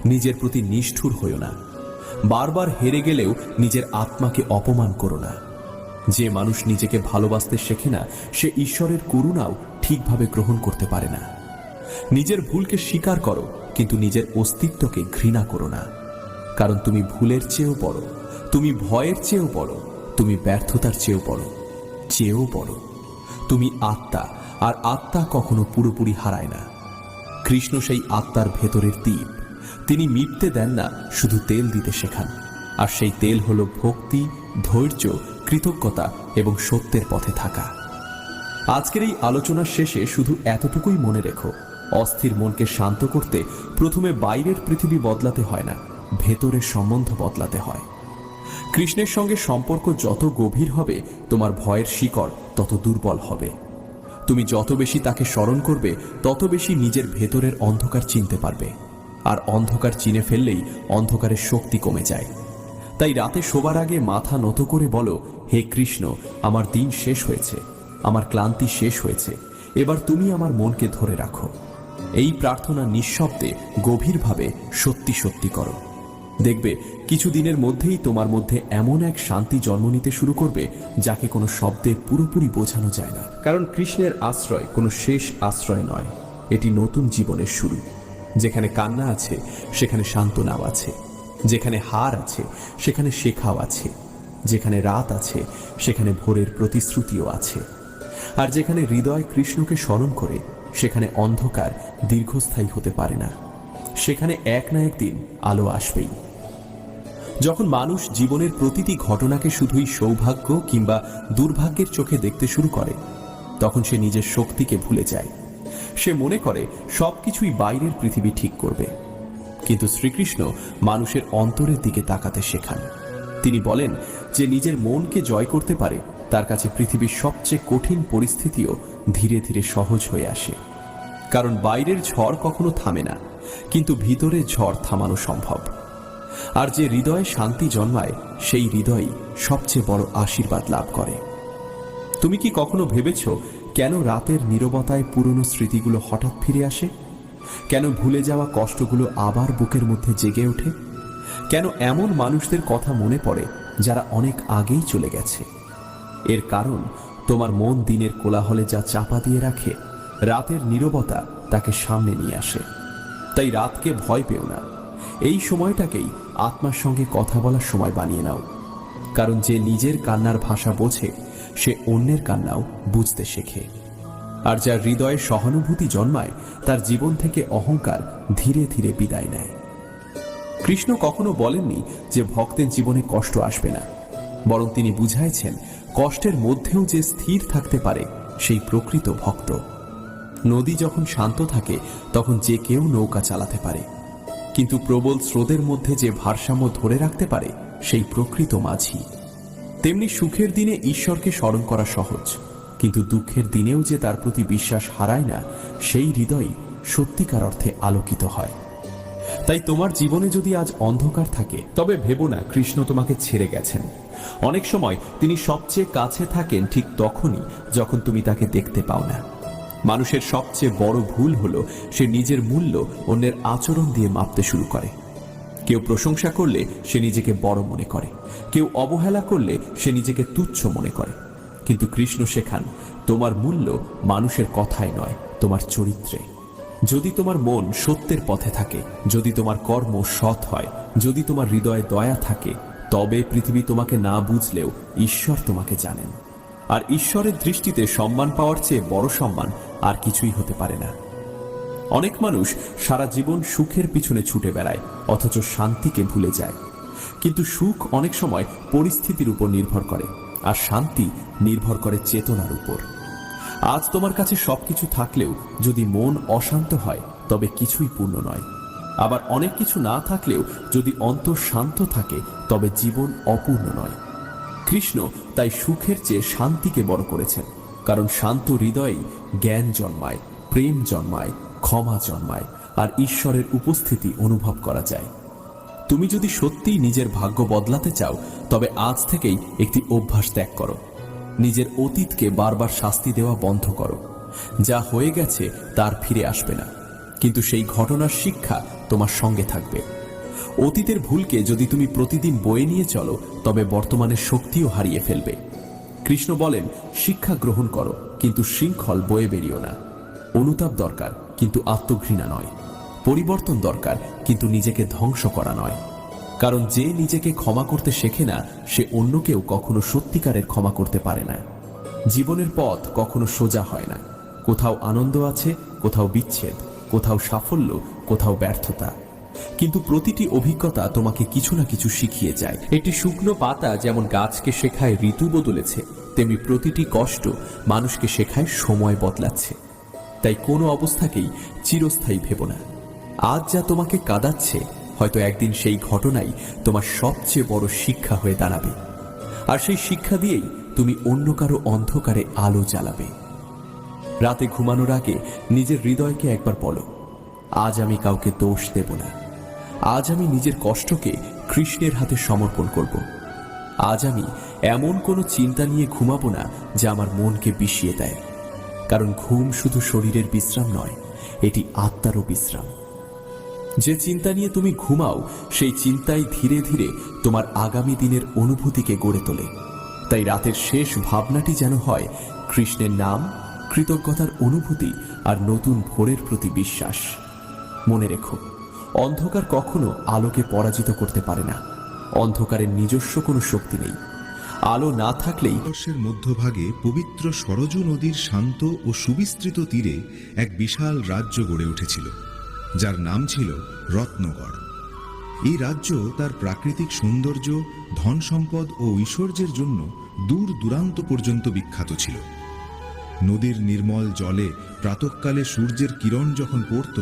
নিজের প্রতি নিষ্ঠুর হইও না। বারবার হেরে গেলেও নিজের আত্মাকে অপমান করো না। যে মানুষ নিজেকে ভালোবাসতে শেখে না, সে ঈশ্বরের করুণাও ঠিকভাবে গ্রহণ করতে পারে না। নিজের ভুলকে স্বীকার করো, কিন্তু নিজের অস্তিত্বকে ঘৃণা করো না। কারণ তুমি ভুলের চেয়েও বড়, তুমি ভয়ের চেয়েও বড়, তুমি ব্যর্থতার চেয়েও বড়। তুমি আত্মা, আর আত্মা কখনো পুরোপুরি হারায় না। কৃষ্ণ সেই আত্মার ভেতরের দ্বীপ। তিনি মিটতে দেন না, শুধু তেল দিতে শেখান। আর সেই তেল হলো ভক্তি, ধৈর্য, কৃতজ্ঞতা এবং সত্যের পথে থাকা। আজকের এই আলোচনার শেষে শুধু এতটুকুই মনে রেখো, অস্থির মনকে শান্ত করতে প্রথমে বাইরের পৃথিবী বদলাতে হয় না, ভেতরের সম্বন্ধ বদলাতে হয়। কৃষ্ণের সঙ্গে সম্পর্ক যত গভীর হবে, তোমার ভয়ের শিকড় তত দুর্বল হবে। তুমি যত বেশি তাকে স্মরণ করবে, তত বেশি নিজের ভেতরের অন্ধকার চিনতে পারবে। আর অন্ধকার চিনে ফেললেই অন্ধকারের শক্তি কমে যায়। তাই রাতে শোবার আগে মাথা নত করে বলো, হে কৃষ্ণ, আমার দিন শেষ হয়েছে, আমার ক্লান্তি শেষ হয়েছে, এবার তুমি আমার মনকে ধরে রাখো। এই প্রার্থনা নিঃশব্দে গভীরভাবে সত্যি সত্যি করো। দেখবে কিছুদিনের মধ্যেই তোমার মধ্যে এমন এক শান্তি জন্ম নিতে শুরু করবে, যাকে কোনো শব্দে পুরোপুরি বোঝানো যায় না। কারণ কৃষ্ণের আশ্রয় কোনো শেষ আশ্রয় নয়, এটি নতুন জীবনের শুরু। যেখানে কান্না আছে সেখানে সান্ত্বনাও আছে, যেখানে হার আছে সেখানে শেখাও আছে, যেখানে রাত আছে সেখানে ভোরের প্রতিশ্রুতিও আছে। আর যেখানে হৃদয় কৃষ্ণকে স্মরণ করে, সেখানে অন্ধকার দীর্ঘস্থায়ী হতে পারে না, সেখানে এক না একদিন আলো আসবেই। যখন মানুষ জীবনের প্রতিটি ঘটনাকে শুধুই সৌভাগ্য কিংবা দুর্ভাগ্যের চোখে দেখতে শুরু করে, তখন সে নিজের শক্তিকে ভুলে যায়। সে মনে করে সবকিছুই বাইরের পৃথিবী ঠিক করবে। কিন্তু শ্রীকৃষ্ণ মানুষের অন্তরের দিকে তাকাতে শেখান। তিনি বলেন যে নিজের মনকে জয় করতে পারে, তার কাছে পৃথিবীর সবচেয়ে কঠিন পরিস্থিতিও ধীরে ধীরে সহজ হয়ে আসে। কারণ বাইরের ঝড় কখনো থামে না, কিন্তু ভিতরের ঝড় থামানো সম্ভব। আর যে হৃদয়ে শান্তি জন্মায়, সেই হৃদয়ই সবচেয়ে বড় আশীর্বাদ লাভ করে। তুমি কি কখনো ভেবেছ কেন রাতের নীরবতায় পুরনো স্মৃতিগুলো হঠাৎ ফিরে আসে? কেন ভুলে যাওয়া কষ্টগুলো আবার বুকের মধ্যে জেগে ওঠে? কেন এমন মানুষদের কথা মনে পড়ে যারা অনেক আগেই চলে গেছে? এর কারণ তোমার মন দিনের কোলাহলে যা চাপা দিয়ে রাখে, রাতের নীরবতা তাকে সামনে নিয়ে আসে। তাই রাতকে ভয় পেও না, এই সময়টাকেই আত্মার সঙ্গে কথা বলার সময় বানিয়ে নাও। কারণ যে নিজের কান্নার ভাষা বোঝে, সে অন্যের কান্নাও বুঝতে শেখে। আর যার হৃদয়ে সহানুভূতি জন্মায়, তার জীবন থেকে অহংকার ধীরে ধীরে বিদায় নেয়। কৃষ্ণ কখনো বলেননি যে ভক্তের জীবনে কষ্ট আসবে না, বরং তিনি বুঝাইছেন কষ্টের মধ্যেও যে স্থির থাকতে পারে, সেই প্রকৃত ভক্ত। নদী যখন শান্ত থাকে, তখন যে কেউ নৌকা চালাতে পারে, কিন্তু প্রবল স্রোতের মধ্যে যে ভারসাম্য ধরে রাখতে পারে, সেই প্রকৃত মাঝি। তেমনি সুখের দিনে ঈশ্বরকে স্মরণ করা সহজ, কিন্তু দুঃখের দিনেও যে তার প্রতি বিশ্বাস হারায় না, সেই হৃদয় সত্যিকার অর্থে আলোকিত হয়। তাই তোমার জীবনে যদি আজ অন্ধকার থাকে, তবে ভেবো না কৃষ্ণ তোমাকে ছেড়ে গেছেন। অনেক সময় তিনি সবচেয়ে কাছে থাকেন ঠিক তখনই যখন তুমি তাকে দেখতে পাও না। মানুষের সবচেয়ে বড় ভুল হলো সে নিজের মূল্য অন্যের আচরণ দিয়ে মাপতে শুরু করে। কেউ প্রশংসা করলে সে নিজেকে বড় মনে করে, কেউ অবহেলা করলে সে নিজেকে তুচ্ছ মনে করে। কিন্তু কৃষ্ণ শেখান, তোমার মূল্য মানুষের কথায় নয়, তোমার চরিত্রে। যদি তোমার মন সত্যের পথে থাকে, যদি তোমার কর্ম সৎ হয়, যদি তোমার হৃদয়ে দয়া থাকে, তবে পৃথিবী তোমাকে না বুঝলেও ঈশ্বর তোমাকে জানেন। আর ঈশ্বরের দৃষ্টিতে সম্মান পাওয়ার চেয়ে বড় সম্মান আর কিছুই হতে পারে না। অনেক মানুষ সারা জীবন সুখের পিছনে ছুটে বেড়ায়, অথচ শান্তিকে ভুলে যায়। কিন্তু সুখ অনেক সময় পরিস্থিতির উপর নির্ভর করে, আর শান্তি নির্ভর করে চেতনার উপর। আজ তোমার কাছে সবকিছু থাকলেও যদি মন অশান্ত হয়, তবে কিছুই পূর্ণ নয়। আবার অনেক কিছু না থাকলেও যদি অন্তর শান্ত থাকে, তবে জীবন অপূর্ণ নয়। কৃষ্ণ তাই সুখের চেয়ে শান্তিকে বড় করেছেন, কারণ শান্ত হৃদয়েই জ্ঞান জন্মায়, প্রেম জন্মায়, ক্ষমা জন্মায়, আর ঈশ্বরের উপস্থিতি অনুভব করা যায়। তুমি যদি সত্যিই নিজের ভাগ্য বদলাতে চাও, তবে আজ থেকেই একটি অভ্যাস ত্যাগ করো। নিজের অতীতকে বারবার শাস্তি দেওয়া বন্ধ করো। যা হয়ে গেছে তার ফিরে আসবে না, কিন্তু সেই ঘটনার শিক্ষা তোমার সঙ্গে থাকবে। অতীতের ভুলকে যদি তুমি প্রতিদিন বয়ে নিয়ে চলো, তবে বর্তমানের শক্তিও হারিয়ে ফেলবে। কৃষ্ণ বলেন, শিক্ষা গ্রহণ করো, কিন্তু শৃঙ্খল বয়ে বেরিও না। অনুতাপ দরকার, কিন্তু আত্মঘৃণা নয়। পরিবর্তন দরকার, কিন্তু নিজেকে ধ্বংস করা নয়। কারণ যে নিজেকে ক্ষমা করতে শেখে না, সে অন্যকেও কখনো সত্যিকারের ক্ষমা করতে পারে না। জীবনের পথ কখনো সোজা হয় না, কোথাও আনন্দ আছে, কোথাও বিচ্ছেদ, কোথাও সাফল্য, কোথাও ব্যর্থতা। কিন্তু প্রতিটি অভিজ্ঞতা তোমাকে কিছু না কিছু শিখিয়ে যায়। একটি শুকনো পাতা যেমন গাছকে শেখায় ঋতু বদলেছে, তেমনি প্রতিটি কষ্ট মানুষকে শেখায় সময় বদলাচ্ছে। তাই কোনো অবস্থাকেই চিরস্থায়ী ভেবো না। আজ যা তোমাকে কাঁদাচ্ছে, হয়তো একদিন সেই ঘটনাই তোমার সবচেয়ে বড় শিক্ষা হয়ে দাঁড়াবে। আর সেই শিক্ষা দিয়েই তুমি অন্য কারো অন্ধকারে আলো জ্বালাবে। রাতে ঘুমানোর আগে নিজের হৃদয়কে একবার বলো, আজ আমি কাউকে দোষ দেব না। আজ আমি নিজের কষ্টকে কৃষ্ণের হাতে সমর্পণ করব। আজ আমি এমন কোনো চিন্তা নিয়ে ঘুমাবো না যা আমার মনকে বিষিয়ে দেয়। কারণ ঘুম শুধু শরীরের বিশ্রাম নয়, এটি আত্মারও বিশ্রাম। যে চিন্তা নিয়ে তুমি ঘুমাও, সেই চিন্তাই ধীরে ধীরে তোমার আগামী দিনের অনুভূতিকে গড়ে তোলে। তাই রাতের শেষ ভাবনাটি যেন হয় কৃষ্ণের নাম, কৃতজ্ঞতার অনুভূতি আর নতুন ভোরের প্রতি বিশ্বাস। মনে রেখো, অন্ধকার কখনো আলোকে পরাজিত করতে পারে না। অন্ধকারের নিজস্ব কোনো শক্তি নেই। আলো না থাকলেই ভারতবর্ষের মধ্যভাগে পবিত্র সরজু নদীর শান্ত ও সুবিস্তৃত তীরে এক বিশাল রাজ্য গড়ে উঠেছিল, যার নাম ছিল রত্নগড়। এই রাজ্য তার প্রাকৃতিক সৌন্দর্য, ধন সম্পদ ও ঐশ্বর্যের জন্য দূর দূরান্ত পর্যন্ত বিখ্যাত ছিল। নদীর নির্মল জলে প্রাতঃকালে সূর্যের কিরণ যখন পড়ত,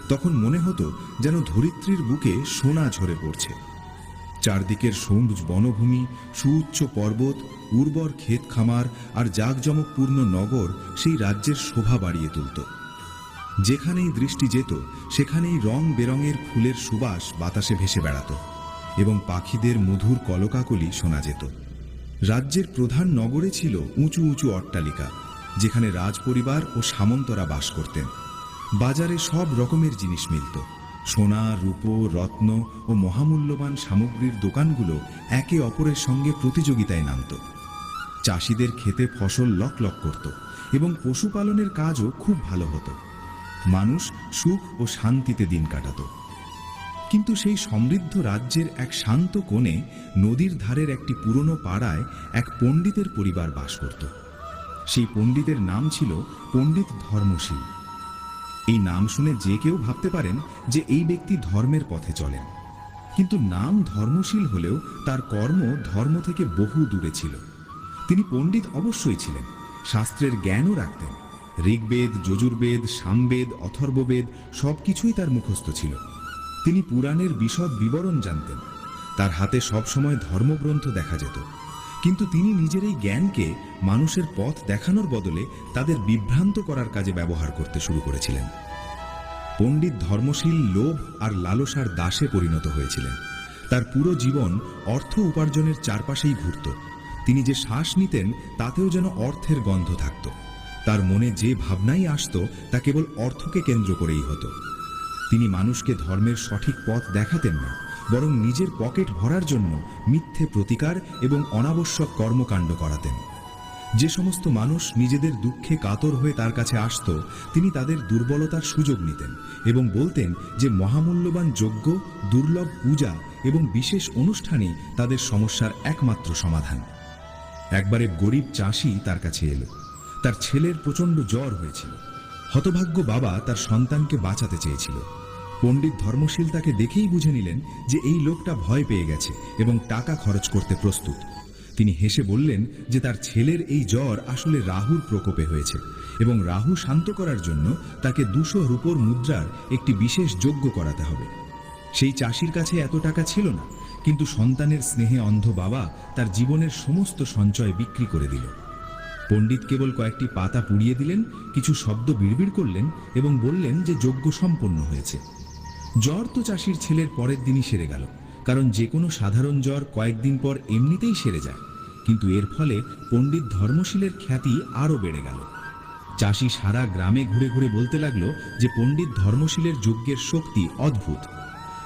তখন মনে হতো যেন ধরিত্রীর বুকে সোনা ঝরে পড়ছে। চারদিকের সবুজ বনভূমি, সুউচ্চ পর্বত, উর্বর ক্ষেত খামার আর জাঁকজমকপূর্ণ নগর সেই রাজ্যের শোভা বাড়িয়ে তুলত। যেখানেই দৃষ্টি যেত, সেখানেই রং বেরঙের ফুলের সুবাস বাতাসে ভেসে বেড়াত এবং পাখিদের মধুর কলকাকলি শোনা যেত। রাজ্যের প্রধান নগরে ছিল উঁচু উঁচু অট্টালিকা, যেখানে রাজপরিবার ও সামন্তরা বাস করতেন। বাজারে সব রকমের জিনিস মিলত। সোনা, রূপো, রত্ন ও মহামূল্যবান সামগ্রীর দোকানগুলো একে অপরের সঙ্গে প্রতিযোগিতায় নামত। চাষিদের ক্ষেতে ফসল লক লক করত এবং পশুপালনের কাজও খুব ভালো হতো। মানুষ সুখ ও শান্তিতে দিন কাটাত। কিন্তু সেই সমৃদ্ধ রাজ্যের এক শান্ত কোণে, নদীর ধারের একটি পুরনো পাড়ায় এক পণ্ডিতের পরিবার বাস করত। সেই পণ্ডিতের নাম ছিল পণ্ডিত ধর্মশীল। এই নাম শুনে যে কেউ ভাবতে পারেন যে এই ব্যক্তি ধর্মের পথে চলেন। কিন্তু নাম ধর্মশীল হলেও তার কর্ম ধর্ম থেকে বহু দূরে ছিল। তিনি পণ্ডিত অবশ্যই ছিলেন, শাস্ত্রের জ্ঞানও রাখতেন। ঋগ্বেদ, যজুর্বেদ, সামবেদ, অথর্ববেদ সবকিছুই তার মুখস্থ ছিল। তিনি পুরাণের বিশদ বিবরণ জানতেন। তার হাতে সবসময় ধর্মগ্রন্থ দেখা যেত। কিন্তু তিনি নিজের এই জ্ঞানকে মানুষের পথ দেখানোর বদলে তাদের বিভ্রান্ত করার কাজে ব্যবহার করতে শুরু করেছিলেন। পণ্ডিত ধর্মশীল লোভ আর লালসার দাসে পরিণত হয়েছিলেন। তার পুরো জীবন অর্থ উপার্জনের চারপাশেই ঘুরত। তিনি যে শ্বাস নিতেন, তাতেও যেন অর্থের গন্ধ থাকত। তার মনে যে ভাবনাই আসত, তা কেবল অর্থকে কেন্দ্র করেই হতো। তিনি মানুষকে ধর্মের সঠিক পথ দেখাতেন না, বরং নিজের পকেট ভরার জন্য মিথ্যে প্রতিকার এবং অনাবশ্যক কর্মকাণ্ড করাতেন। যে সমস্ত মানুষ নিজেদের দুঃখে কাতর হয়ে তার কাছে আসত, তিনি তাদের দুর্বলতার সুযোগ নিতেন এবং বলতেন যে মহামূল্যবান যজ্ঞ, দুর্লভ পূজা এবং বিশেষ অনুষ্ঠানই তাদের সমস্যার একমাত্র সমাধান। একবারে গরিব চাষি তার কাছে এলো। তার ছেলের প্রচণ্ড জ্বর হয়েছিল। হতভাগ্য বাবা তার সন্তানকে বাঁচাতে চেয়েছিল। পণ্ডিত ধর্মশীল তাকে দেখেই বুঝে নিলেন যে এই লোকটা ভয় পেয়ে গেছে এবং টাকা খরচ করতে প্রস্তুত। তিনি হেসে বললেন যে তার ছেলের এই জ্বর আসলে রাহুর প্রকোপে হয়েছে এবং রাহু শান্ত করার জন্য তাকে 200 রূপোর মুদ্রার একটি বিশেষ যজ্ঞ করাতে হবে। সেই চাষির কাছে এত টাকা ছিল না, কিন্তু সন্তানের স্নেহে অন্ধ বাবা তার জীবনের সমস্ত সঞ্চয় বিক্রি করে দিল। পণ্ডিত কেবল কয়েকটি পাতা পুড়িয়ে দিলেন, কিছু শব্দ বিড়বিড় করলেন এবং বললেন যে যজ্ঞ সম্পন্ন হয়েছে। জ্বর তো চাষির ছেলের পরের দিনই সেরে গেল, কারণ যে কোনো সাধারণ জ্বর কয়েকদিন পর এমনিতেই সেরে যায়। কিন্তু এর ফলে পণ্ডিত ধর্মশীলের খ্যাতি আরও বেড়ে গেল। চাষি সারা গ্রামে ঘুরে ঘুরে বলতে লাগলো যে পণ্ডিত ধর্মশীলের যজ্ঞের শক্তি অদ্ভুত।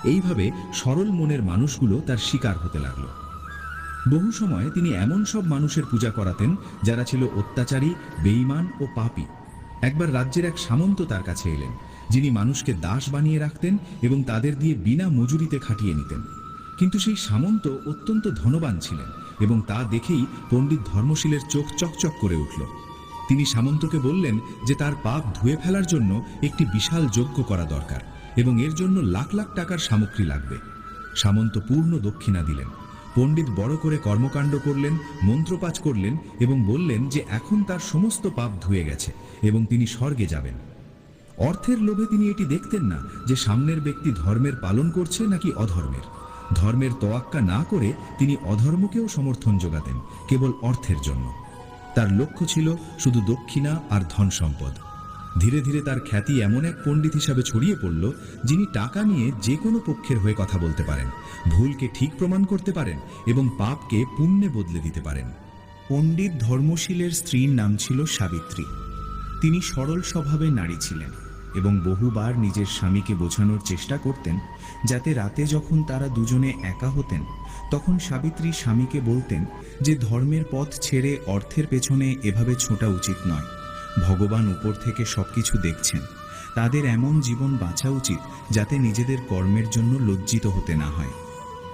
এইভাবে সরল মনের মানুষগুলো তার শিকার হতে লাগলো। বহু সময় তিনি এমন সব মানুষের পূজা করাতেন যারা ছিল অত্যাচারী, বেঈমান ও পাপী। একবার রাজ্যের এক সামন্ত তার কাছে এলেন, যিনি মানুষকে দাস বানিয়ে রাখতেন এবং তাদের দিয়ে বিনা মজুরিতে খাটিয়ে নিতেন। কিন্তু সেই সামন্ত অত্যন্ত ধনবান ছিলেন এবং তা দেখেই পণ্ডিত ধর্মশীলের চোখ চকচক করে উঠল। তিনি সামন্তকে বললেন যে তার পাপ ধুয়ে ফেলার জন্য একটি বিশাল যজ্ঞ করা দরকার এবং এর জন্য লাখ লাখ টাকার সামগ্রী লাগবে। সামন্ত পূর্ণ দক্ষিণা দিলেন। পণ্ডিত বড় করে কর্মকাণ্ড করলেন, মন্ত্রপাঠ করলেন এবং বললেন যে এখন তার সমস্ত পাপ ধুয়ে গেছে এবং তিনি স্বর্গে যাবেন। অর্থের লোভে তিনি এটি দেখতেন না যে সামনের ব্যক্তি ধর্মের পালন করছে নাকি অধর্মের। ধর্মের তোয়াক্কা না করে তিনি অধর্মকেও সমর্থন যোগাতেন কেবল অর্থের জন্য। তার লক্ষ্য ছিল শুধু দক্ষিণা আর ধন সম্পদ। ধীরে ধীরে তার খ্যাতি এমন এক পণ্ডিত হিসাবে ছড়িয়ে পড়ল যিনি টাকা নিয়ে যে কোনো পক্ষের হয়ে কথা বলতে পারেন, ভুলকে ঠিক প্রমাণ করতে পারেন এবং পাপকে পুণ্যে বদলে দিতে পারেন। পণ্ডিত ধর্মশীলের স্ত্রীর নাম ছিল সাবিত্রী। তিনি সরল স্বভাবের নারী ছিলেন এবং বহুবার নিজের স্বামীকে বোঝানোর চেষ্টা করতেন যাতে রাতে যখন তারা দুজনে একা হতেন তখন সাবিত্রী স্বামীকে বলতেন যে ধর্মের পথ ছেড়ে অর্থের পেছনে এভাবে ছোটা উচিত নয়। ভগবান উপর থেকে সবকিছু দেখছেন, তাদের এমন জীবন বাঁচা উচিত যাতে নিজেদের কর্মের জন্য লজ্জিত হতে না হয়।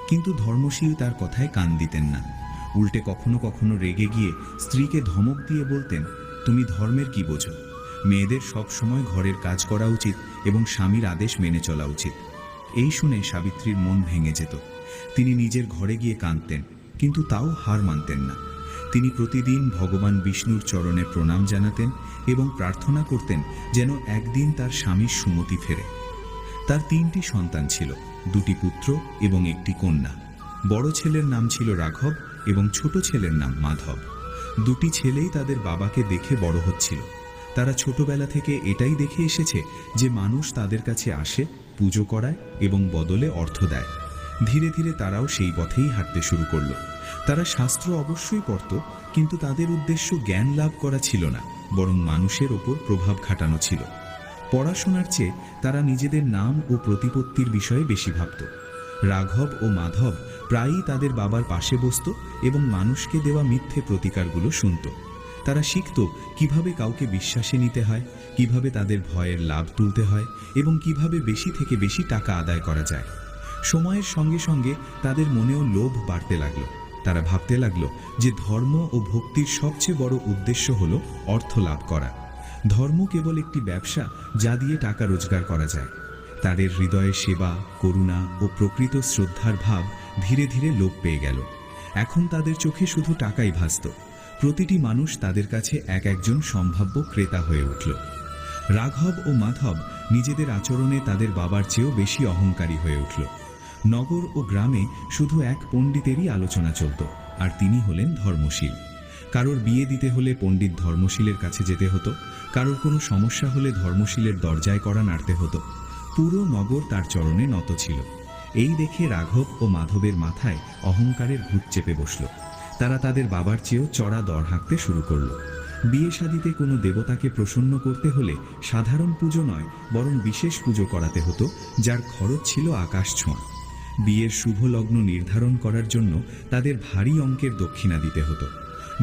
কিন্তু ধর্মশীল তার কথায় কান দিতেন না। উল্টে কখনো কখনো রেগে গিয়ে স্ত্রীকে ধমক দিয়ে বলতেন, তুমি ধর্মের কি বোঝো? মেয়েদের সব সময় ঘরের কাজ করা উচিত এবং স্বামীর আদেশ মেনে চলা উচিত। এই শুনে সাবিত্রীর মন ভেঙে যেত। তিনি নিজের ঘরে গিয়ে কাঁদতেন, কিন্তু তাও হার মানতেন না। তিনি প্রতিদিন ভগবান বিষ্ণুর চরণে প্রণাম জানাতেন এবং প্রার্থনা করতেন যেন একদিন তার স্বামীর সুমতি ফেরে। তার 3টি সন্তান ছিল, 2টি পুত্র এবং 1টি কন্যা। বড় ছেলের নাম ছিল রাঘব এবং ছোট ছেলের নাম মাধব। 2টি ছেলেই তাদের বাবাকে দেখে বড় হচ্ছিল। তারা ছোটবেলা থেকে এটাই দেখে এসেছে যে মানুষ তাদের কাছে আসে, পুজো করায় এবং বদলে অর্থ দেয়। ধীরে ধীরে তারাও সেই পথেই হাঁটতে শুরু করল। তারা শাস্ত্র অবশ্যই পড়ত, কিন্তু তাদের উদ্দেশ্য জ্ঞান লাভ করা ছিল না, বরং মানুষের ওপর প্রভাব খাটানো ছিল। পড়াশোনার চেয়ে তারা নিজেদের নাম ও প্রতিপত্তির বিষয়ে বেশি ভাবত। রাঘব ও মাধব প্রায়ই তাদের বাবার পাশে বসত এবং মানুষকে দেওয়া মিথ্যে প্রতিকারগুলো শুনত। তারা শিখত কিভাবে কাউকে বিশ্বাসে নিতে হয়, কিভাবে তাদের ভয়ের লাভ তুলতে হয় এবং কিভাবে বেশি থেকে বেশি টাকা আদায় করা যায়। সময়ের সঙ্গে সঙ্গে তাদের মনেও লোভ বাড়তে লাগলো। তারা ভাবতে লাগলো যে ধর্ম ও ভক্তির সবচেয়ে বড় উদ্দেশ্য হলো অর্থ লাভ করা। ধর্ম কেবল একটি ব্যবসা যা দিয়ে টাকা রোজগার করা যায়। তাদের হৃদয়ে সেবা, করুণা ও প্রকৃত শ্রদ্ধার ভাব ধীরে ধীরে লোপ পেয়ে গেল। এখন তাদের চোখে শুধু টাকাই ভাসত। প্রতিটি মানুষ তাদের কাছে এক একজন সম্ভাব্য ক্রেতা হয়ে উঠল। রাঘব ও মাধব নিজেদের আচরণে তাদের বাবার চেয়েও বেশি অহংকারী হয়ে উঠল। নগর ও গ্রামে শুধু এক পণ্ডিতেরই আলোচনা চলত, আর তিনি হলেন ধর্মশীল। কারোর বিয়ে দিতে হলে পণ্ডিত ধর্মশীলের কাছে যেতে হতো, কারোর কোনো সমস্যা হলে ধর্মশীলের দরজায় কড়া নাড়তে হতো। পুরো নগর তার চরণে নত ছিল। এই দেখে রাঘব ও মাধবের মাথায় অহংকারের ভূত চেপে বসল। তারা তাদের বাবার চেয়েও চড়া দর হাঁকতে শুরু করল। বিয়ে শাদিতে কোনো দেবতাকে প্রসন্ন করতে হলে সাধারণ পুজো নয়, বরং বিশেষ পুজো করাতে হতো, যার খরচ ছিল আকাশ ছোঁয়া। বিয়ের শুভ লগ্ন নির্ধারণ করার জন্য তাদের ভারী অঙ্কের দক্ষিণা দিতে হতো।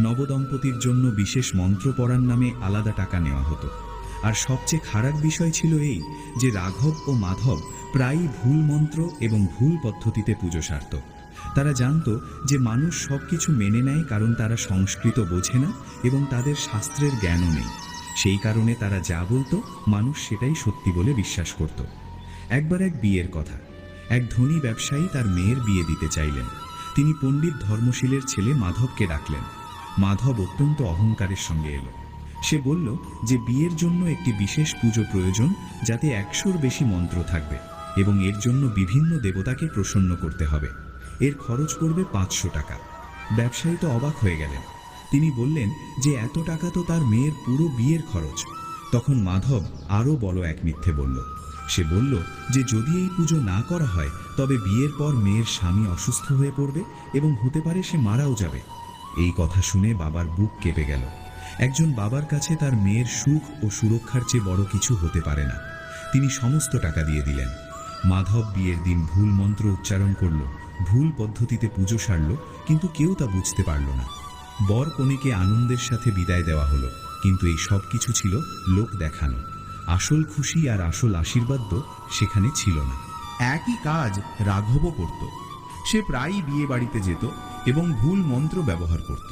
নবদম্পতির জন্য বিশেষ মন্ত্র পড়ার নামে আলাদা টাকা নেওয়া হতো। আর সবচেয়ে খারাপ বিষয় ছিল এই যে রাঘব ও মাধব প্রায়ই ভুল মন্ত্র এবং ভুল পদ্ধতিতে পুজো সারত। তারা জানত যে মানুষ সবকিছু মেনে নেয় কারণ তারা সংস্কৃত বোঝে না এবং তাদের শাস্ত্রের জ্ঞানও নেই। সেই কারণে তারা যা বলতো মানুষ সেটাই সত্যি বলে বিশ্বাস করত। একবার এক বিয়ের কথা। এক ধনী ব্যবসায়ী তার মেয়ের বিয়ে দিতে চাইলেন। তিনি পণ্ডিত ধর্মশীলের ছেলে মাধবকে ডাকলেন। মাধব অত্যন্ত অহংকারের সঙ্গে এলো। সে বলল যে বিয়ের জন্য একটি বিশেষ পুজো প্রয়োজন, যাতে 100-র বেশি মন্ত্র থাকবে এবং এর জন্য বিভিন্ন দেবতাকে প্রসন্ন করতে হবে। এর খরচ পড়বে 500 টাকা। ব্যবসায়ী তো অবাক হয়ে গেলেন। তিনি বললেন যে এত টাকা তো তার মেয়ের পুরো বিয়ের খরচ। তখন মাধব আরও বড় এক মিথ্যে বলল। সে বলল যে যদি এই পুজো না করা হয় তবে বিয়ের পর মেয়ের স্বামী অসুস্থ হয়ে পড়বে এবং হতে পারে সে মারাও যাবে। এই কথা শুনে বাবার বুক কেঁপে গেল। একজন বাবার কাছে তার মেয়ের সুখ ও সুরক্ষার চেয়ে বড় কিছু হতে পারে না। তিনি সমস্ত টাকা দিয়ে দিলেন। মাধব বিয়ের দিন ভুল মন্ত্র উচ্চারণ করল, ভুল পদ্ধতিতে পুজো সারল, কিন্তু কেউ তা বুঝতে পারল না। বর কনেকে আনন্দের সাথে বিদায় দেওয়া হলো, কিন্তু এই সব কিছু ছিল লোক দেখানো। আসল খুশি আর আসল আশীর্বাদ তো সেখানে ছিল না। একই কাজ রাঘবও করত। সে প্রায়ই বিয়ে বাড়িতে যেত এবং ভুল মন্ত্র ব্যবহার করত।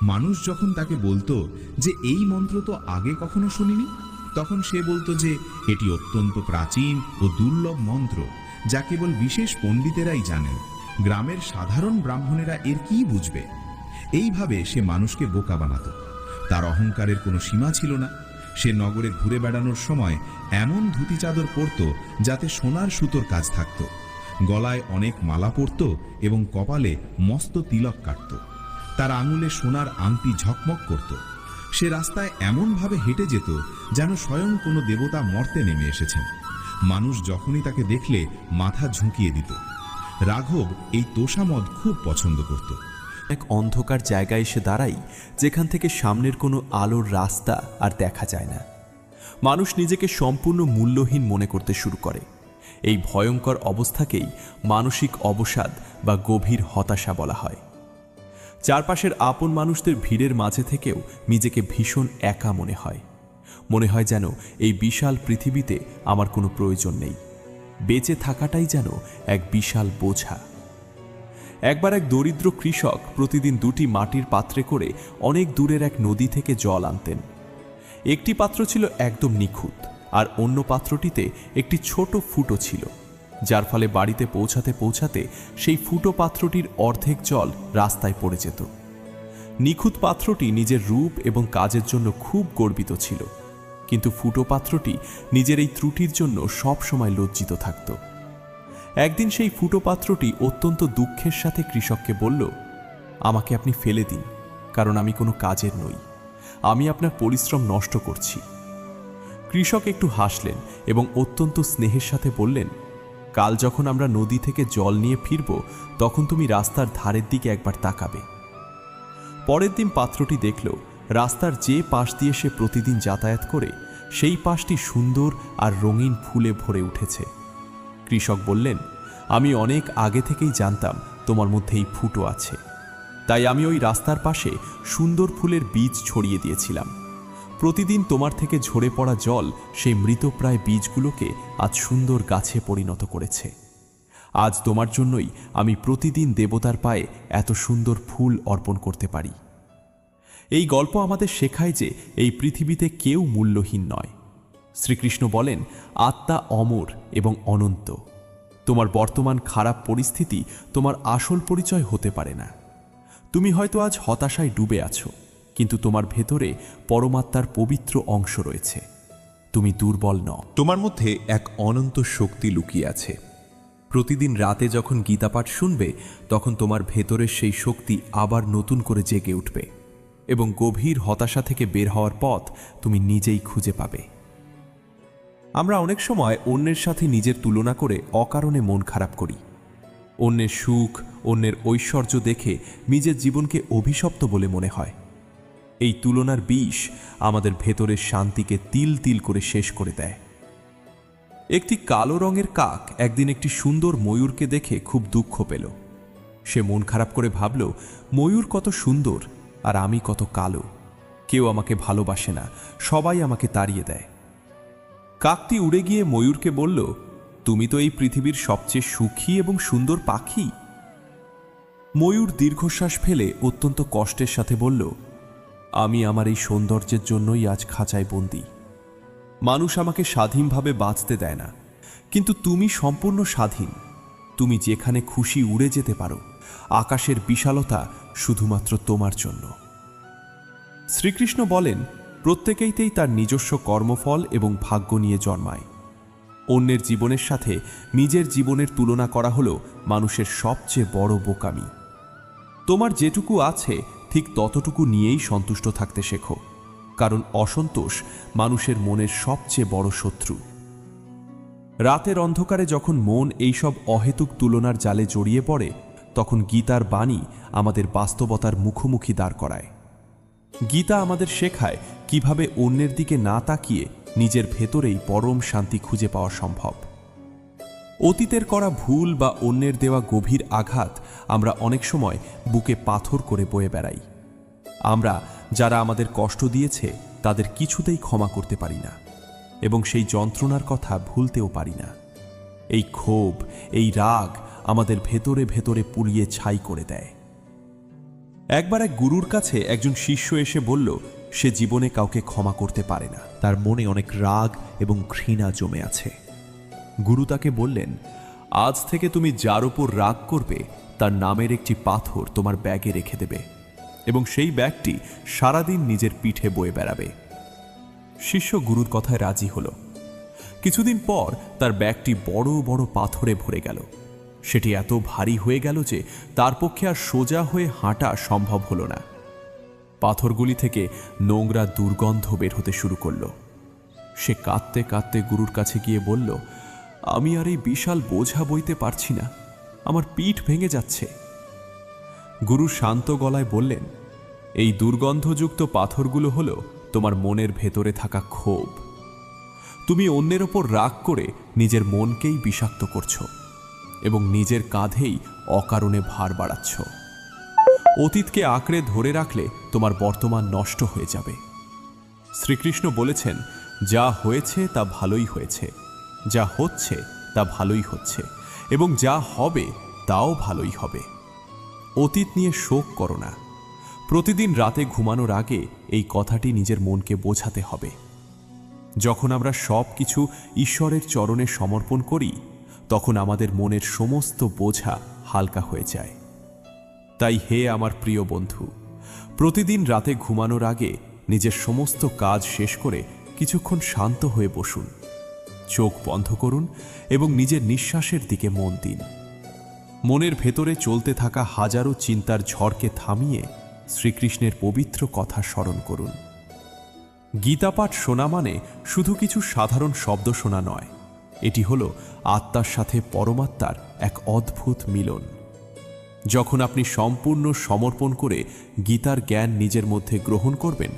মানুষ যখন তাকে বলতো যে এই মন্ত্র তো আগে কখনো শুনিনি, তখন সে বলতো যে এটি অত্যন্ত প্রাচীন ও দুর্লভ মন্ত্র, যা কেবল বিশেষ পণ্ডিতেরাই জানেন। গ্রামের সাধারণ ব্রাহ্মণেরা এর কি বুঝবে? এইভাবে সে মানুষকে বোকা বানাতো। তার অহংকারের কোনো সীমা ছিল না। সে নগরে ঘুরে বেড়ানোর সময় এমন ধুতি চাদর পরত যাতে সোনার সুতোর কাজ থাকত, গলায় অনেক মালা পরত এবং কপালে মস্ত তিলক কাটত। তার আঙুলে সোনার আংটি ঝকমক করত। সে রাস্তায় এমনভাবে হেঁটে যেত যেন স্বয়ং কোনো দেবতা মর্তে নেমে এসেছেন। মানুষ যখনই তাকে দেখলে মাথা ঝুঁকিয়ে দিত। রাঘব এই তোষামদ খুব পছন্দ করত। এক অন্ধকার জায়গায় এসে দাঁড়াই, যেখান থেকে সামনের কোনো আলোর রাস্তা আর দেখা যায় না। মানুষ নিজেকে সম্পূর্ণ মূল্যহীন মনে করতে শুরু করে। এই ভয়ঙ্কর অবস্থাকেই মানসিক অবসাদ বা গভীর হতাশা বলা হয়। চারপাশের আপন মানুষদের ভিড়ের মাঝে থেকেও নিজেকে ভীষণ একা মনে হয়। মনে হয় যেন এই বিশাল পৃথিবীতে আমার কোনো প্রয়োজন নেই। বেঁচে থাকাটাই যেন এক বিশাল বোঝা। একবার এক দরিদ্র কৃষক প্রতিদিন 2টি মাটির পাত্রে করে অনেক দূরের এক নদী থেকে জল আনতেন। একটি পাত্র ছিল একদম নিখুঁত, আর অন্য পাত্রটিতে একটি ছোট ফুটো ছিল, যার ফলে বাড়িতে পৌঁছাতে পৌঁছাতে সেই ফুটো পাত্রটির অর্ধেক জল রাস্তায় পড়ে যেত। নিখুঁত পাত্রটি নিজের রূপ এবং কাজের জন্য খুব গর্বিত ছিল, কিন্তু ফুটো পাত্রটি নিজের এই ত্রুটির জন্য সব সময় লজ্জিত থাকত। একদিন সেই ফুটো পাত্রটি অত্যন্ত দুঃখের সাথে কৃষককে বলল, আমাকে আপনি ফেলে দিন, কারণ আমি কোনো কাজের নই। আমি আপনার পরিশ্রম নষ্ট করছি। কৃষক একটু হাসলেন এবং অত্যন্ত স্নেহের সাথে বললেন, কাল যখন আমরা নদী থেকে জল নিয়ে ফিরব, তখন তুমি রাস্তার ধারের দিকে একবার তাকাবে। পরের দিন পাত্রটি দেখল রাস্তার যে পাশ দিয়ে সে প্রতিদিন যাতায়াত করে, সেই পাশটি সুন্দর আর রঙিন ফুলে ভরে উঠেছে। কৃষক বললেন, আমি অনেক আগে থেকেই জানতাম তোমার মধ্যে এই ফুটো আছে, তাই আমি ওই রাস্তার পাশে সুন্দর ফুলের বীজ ছড়িয়ে দিয়েছিলাম। প্রতিদিন তোমার থেকে ঝরে পড়া জল সেই মৃতপ্রায় বীজগুলোকে আজ সুন্দর গাছে পরিণত করেছে। আজ তোমার জন্যই আমি প্রতিদিন দেবতার পায়ে এত সুন্দর ফুল অর্পণ করতে পারি। এই গল্প আমাদের শেখায় যে এই পৃথিবীতে কেউ মূল্যহীন নয়। শ্রীকৃষ্ণ বলেন, আত্মা অমর এবং অনন্ত। তোমার বর্তমান খারাপ পরিস্থিতি তোমার আসল পরিচয় হতে পারে না। তুমি হয়তো আজ হতাশায় ডুবে আছো, কিন্তু তোমার ভেতরে পরমাত্মার পবিত্র অংশ রয়েছে। তুমি দুর্বল নও। তোমার মধ্যে এক অনন্ত শক্তি লুকিয়ে আছে। প্রতিদিন রাতে যখন গীতাপাঠ শুনবে, তখন তোমার ভেতরের সেই শক্তি আবার নতুন করে জেগে উঠবে এবং গভীর হতাশা থেকে বের হওয়ার পথ তুমি নিজেই খুঁজে পাবে। আমরা অনেক সময় অন্যের সাথে নিজের তুলনা করে অকারণে মন খারাপ করি। অন্যের সুখ, অন্যের ঐশ্বর্য দেখে নিজের জীবনকে অভিশপ্ত বলে মনে হয়। এই তুলনার বিষ আমাদের ভেতরের শান্তিকে তিল তিল করে শেষ করে দেয়। একটি কালো রঙের কাক একদিন একটি সুন্দর ময়ূরকে দেখে খুব দুঃখ পেল। সে মন খারাপ করে ভাবল, ময়ূর কত সুন্দর আর আমি কত কালো। কেউ আমাকে ভালোবাসে না, সবাই আমাকে তাড়িয়ে দেয়। কাকটি উড়ে গিয়ে ময়ূরকে বলল, তুমি তো এই পৃথিবীর সবচেয়ে সুখী এবং সুন্দর পাখি। ময়ূর দীর্ঘশ্বাস ফেলে অত্যন্ত কষ্টের সাথে বলল, আমি আমার এই সৌন্দর্যের জন্যই আজ খাঁচায় বন্দী। মানুষ আমাকে স্বাধীনভাবে বাঁচতে দেয় না, কিন্তু তুমি সম্পূর্ণ স্বাধীন। তুমি যেখানে খুশি উড়ে যেতে পারো। আকাশের বিশালতা শুধুমাত্র তোমার জন্য। শ্রীকৃষ্ণ বলেন, প্রত্যেকেইতেই তার নিজস্ব কর্মফল এবং ভাগ্য নিয়ে জন্মায়। অন্যের জীবনের সাথে নিজের জীবনের তুলনা করা হলো মানুষের সবচেয়ে বড় বোকামি। তোমার যেটুকু আছে ঠিক ততটুকু নিয়েই সন্তুষ্ট থাকতে শেখো, কারণ অসন্তোষ মানুষের মনের সবচেয়ে বড় শত্রু। রাতের অন্ধকারে যখন মন এইসব অহেতুক তুলনার জালে জড়িয়ে পড়ে, তখন গীতার বাণী আমাদের বাস্তবতার মুখোমুখি দাঁড় করায়। গীতা আমাদের শেখায় কিভাবে অন্যের দিকে না তাকিয়ে নিজের ভেতরেই পরম শান্তি খুঁজে পাওয়া সম্ভব। অতীতের করা ভুল বা অন্যের দেওয়া গভীর আঘাত আমরা অনেক সময় বুকে পাথর করে বয়ে বেড়াই। আমরা যারা আমাদের কষ্ট দিয়েছে তাদের কিছুতেই ক্ষমা করতে পারি না এবং সেই যন্ত্রণার কথা ভুলতেও পারি না। এই ক্ষোভ, এই রাগ আমাদের ভেতরে ভেতরে পুড়িয়ে ছাই করে দেয়। একবার এক গুরুর কাছে একজন শিষ্য এসে বলল সে জীবনে কাউকে ক্ষমা করতে পারে না, তার মনে অনেক রাগ এবং ঘৃণা জমে আছে। গুরু তাকে বললেন, আজ থেকে তুমি যার উপর রাগ করবে তার নামের একটি পাথর তোমার ব্যাগে রেখে দেবে এবং সেই ব্যাগটি সারাদিন নিজের পিঠে বয়ে বেড়াবে। শিষ্য গুরুর কথায় রাজি হল। কিছুদিন পর তার ব্যাগটি বড় বড় পাথরে ভরে গেল। সেটি এত ভারী হয়ে গেল যে তার পক্ষে আর সোজা হয়ে হাঁটা সম্ভব হল না। পাথরগুলি থেকে নোংরা দুর্গন্ধ বের হতে শুরু করল। সে কাঁদতে কাঁদতে গুরুর কাছে গিয়ে বলল, আমি আর এই বিশাল বোঝা বইতে পারছি না, আমার পিঠ ভেঙে যাচ্ছে। গুরু শান্ত গলায় বললেন, এই দুর্গন্ধযুক্ত পাথরগুলো হলো তোমার মনের ভেতরে থাকা ক্ষোভ। তুমি অন্যের ওপর রাগ করে নিজের মনকেই বিষাক্ত করছো এবং নিজের কাঁধেই অকারণে ভার বাড়াচ্ছ। অতীতকে আঁকড়ে ধরে রাখলে তোমার বর্তমান নষ্ট হয়ে যাবে। শ্রীকৃষ্ণ বলেছেন, যা হয়েছে তা ভালোই হয়েছে, যা হচ্ছে তা ভালোই হচ্ছে এবং যা হবে তাও ভালোই হবে। অতীত নিয়ে শোক করো না। প্রতিদিন রাতে ঘুমানোর আগে এই কথাটি নিজের মনকে বোঝাতে হবে। যখন আমরা সব কিছু ঈশ্বরের চরণে সমর্পণ করি তখন আমাদের মনের সমস্ত বোঝা হালকা হয়ে যায়। তাই হে আমার প্রিয় বন্ধু, প্রতিদিন রাতে ঘুমানোর আগে নিজের সমস্ত কাজ শেষ করে কিছুক্ষণ শান্ত হয়ে বসুন, চোখ বন্ধ করুন এবং নিজের নিঃশ্বাসের দিকে মন দিন। মনের ভেতরে চলতে থাকা হাজারো চিন্তার ঝড়কে থামিয়ে শ্রীকৃষ্ণের পবিত্র কথা স্মরণ করুন। গীতাপাঠ শোনা মানে শুধু কিছু সাধারণ শব্দ শোনা নয়, এটি হলো আত্মার সাথে পরমাত্মার এক অদ্ভুত মিলন। যখন আপনি সম্পূর্ণ সমর্পণ করে গীতার জ্ঞান নিজের মধ্যে গ্রহণ করবেন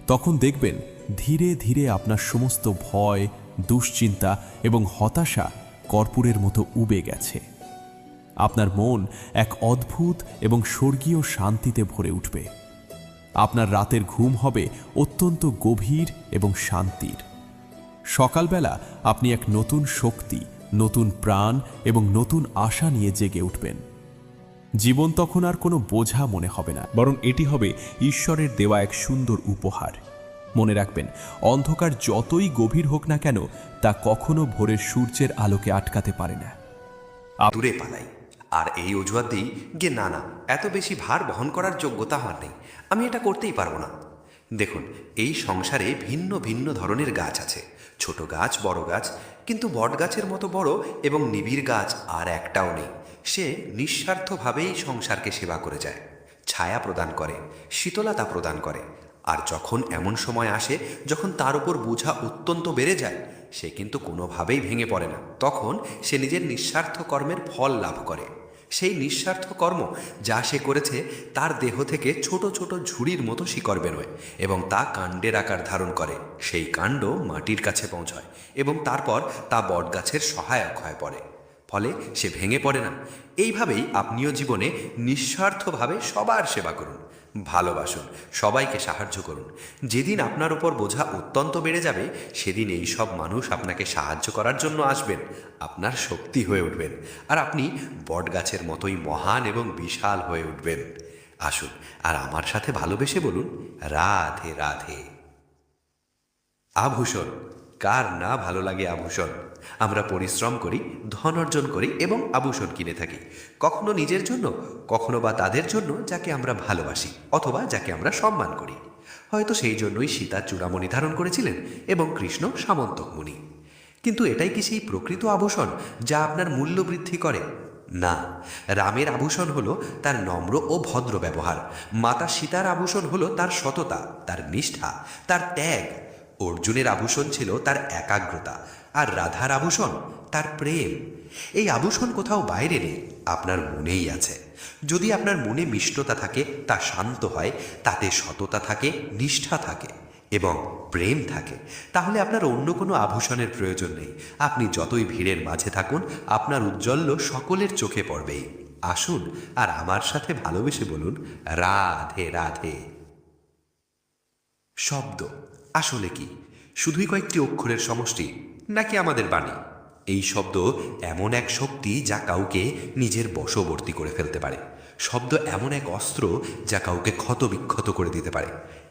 তখন দেখবেন ধীরে ধীরে আপনার সমস্ত ভয়, দুশ্চিন্তা এবং হতাশা কর্পূরের মতো উবে গেছে। আপনার মন এক অদ্ভুত এবং স্বর্গীয় শান্তিতে ভরে উঠবে। আপনার রাতের ঘুম হবে অত্যন্ত গভীর এবং শান্তির। সকালবেলা আপনি এক নতুন শক্তি, নতুন প্রাণ এবং নতুন আশা নিয়ে জেগে উঠবেন। জীবন তখন আর কোনো বোঝা মনে হবে না, বরং এটি হবে ঈশ্বরের দেওয়া এক সুন্দর উপহার। মনে রাখবেন, অন্ধকার যতই গভীর হোক না কেন তা কখনো ভোরের সূর্যের আলোকে আটকাতে পারে না। দূরে পালাই আর এই অজুহাত দিই যে না না, এত বেশি ভার বহন করার যোগ্যতা আমার নেই, আমি এটা করতেই পারবো না। দেখুন, এই সংসারে ভিন্ন ভিন্ন ধরনের গাছ আছে, ছোট গাছ, বড় গাছ, কিন্তু বট গাছের মতো বড় এবং নিবিড় গাছ আর একটাও নেই। সে নিঃস্বার্থভাবেই সংসারকে সেবা করে যায়, ছায়া প্রদান করে, শীতলতা প্রদান করে। আর যখন এমন সময় আসে যখন তার উপর বোঝা অত্যন্ত বেড়ে যায়, সে কিন্তু কোনোভাবেই ভেঙে পড়ে না। তখন সে নিজের নিঃস্বার্থ কর্মের ফল লাভ করে। সেই নিঃস্বার্থ কর্ম যা সে করেছে তার দেহ থেকে ছোট ছোট ঝুড়ির মতো শিকড় বেরোয় এবং তা কাণ্ডের আকার ধারণ করে। সেই কাণ্ড মাটির কাছে পৌঁছায় এবং তারপর তা বটগাছের সহায়ক হয়ে পড়ে, ফলে সে ভেঙে পড়ে না। এইভাবেই আপনিও জীবনে নিঃস্বার্থভাবে সবার সেবা করুন, ভালোবাসুন, সবাইকে সাহায্য করুন। যেদিন আপনার উপর বোঝা অত্যন্ত বেড়ে যাবে সেদিন এই সব মানুষ আপনাকে সাহায্য করার জন্য আসবেন, আপনার শক্তি হয়ে উঠবেন আর আপনি বটগাছের মতোই মহান এবং বিশাল হয়ে উঠবেন। আসুন আর আমার সাথে ভালোবেসে বলুন, রাধে রাধে। আভূষণ, কার না ভালো লাগে আভূষণ? আমরা পরিশ্রম করি, ধন অর্জন করি এবং আভূষণ কিনে থাকি, কখনো নিজের জন্য, কখনো বা তাদের জন্য যাকে আমরা ভালোবাসি অথবা যাকে আমরা সম্মান করি। হয়তো সেই জন্যই সীতা চূড়ামণি ধারণ করেছিলেন এবং কৃষ্ণ সামন্তক মুনি। কিন্তু এটাই কি সেই প্রকৃত আভূষণ যা আপনার মূল্য বৃদ্ধি করে? না, রামের আভূষণ হলো তার নম্র ও ভদ্র ব্যবহার, মাতা সীতার আভূষণ হলো তার সততা, তার নিষ্ঠা, তার ত্যাগ। অর্জুনের আভূষণ ছিল তার একাগ্রতা, আর রাধার আভূষণ তার প্রেম। এই আভূষণ কোথাও বাইরে নেই, আপনার মনেই আছে। যদি আপনার মনে মিষ্টতা থাকে, তা শান্ত হয়, তাতে সততা থাকে, নিষ্ঠা থাকে এবং প্রেম থাকে, তাহলে আপনার অন্য কোনো আভূষণের প্রয়োজন নেই। আপনি যতই ভিড়ের মাঝে থাকুন, আপনার উজ্জ্বল্য সকলের চোখে পড়বেই। আসুন আর আমার সাথে ভালোবেসে বলুন, রাধে রাধে। শব্দ আসলে কি? শুধুই কয়েকটি অক্ষরের সমষ্টি, নাকি আমাদের বাণী? এই শব্দ এমন এক শক্তি যা কাউকে নিজের বশবর্তী করে ফেলতে পারে। শব্দ এমন এক অস্ত্র যা কাউকে ক্ষতবিক্ষত করে দিতে পারে।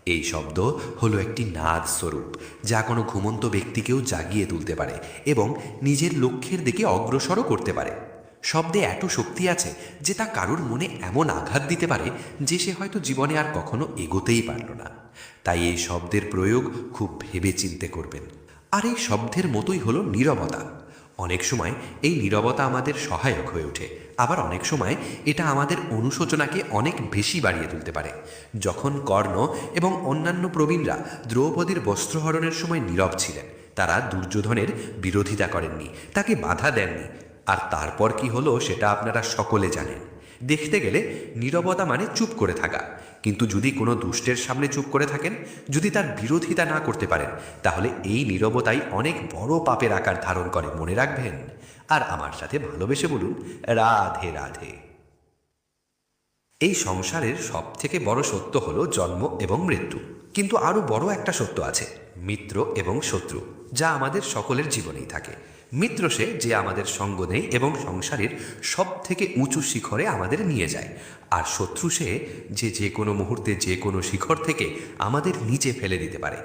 এই শব্দ হলো একটি নাদ স্বরূপ, যা কোনো ঘুমন্ত ব্যক্তিকেও জাগিয়ে তুলতে পারে এবং নিজের লক্ষ্যের দিকে অগ্রসরও করতে পারে। শব্দে এত শক্তি আছে যে তা কারুর মনে এমন আঘাত দিতে পারে যে সে হয়তো জীবনে আর কখনো এগোতেই পারল না। তাই এই শব্দের প্রয়োগ খুব ভেবে চিন্তে করবেন। আর এই শব্দের মতোই হলো নীরবতা। অনেক সময় এই নীরবতা আমাদের সহায়ক হয়ে ওঠে, আবার অনেক সময় এটা আমাদের অনুশোচনাকে অনেক বেশি বাড়িয়ে তুলতে পারে। যখন কর্ণ এবং অন্যান্য প্রবীণরা দ্রৌপদীর বস্ত্রহরণের সময় নীরব ছিলেন, তারা দুর্যোধনের বিরোধিতা করেননি, তাকে বাধা দেননি। আর তারপর কি হলো সেটা আপনারা সকলে জানেন। দেখতে গেলে নীরবতা মানে চুপ করে থাকা, কিন্তু যদি কোনো দুষ্টের সামনে চুপ করে থাকেন, যদি তার বিরোধিতা না করতে পারেন, তাহলে এই নীরবতাই অনেক বড় পাপের আকার ধারণ করে, মনে রাখবেন। আর আমার সাথে ভালোবেসে বলুন, রাধে রাধে। এই সংসারের সব থেকে বড় সত্য হলো জন্ম এবং মৃত্যু, কিন্তু আরো বড় একটা সত্য আছে, মিত্র এবং শত্রু, যা আমাদের সকলের জীবনেই থাকে। মিত্র সে যে আমাদের সঙ্গ নেই এবং সংসারের সব থেকে উঁচু শিখরে আমাদের নিয়ে যায়, আর শত্রু সে যে যে কোনো মুহূর্তে যে কোনো শিখর থেকে আমাদের নিচে ফেলে দিতে পারে।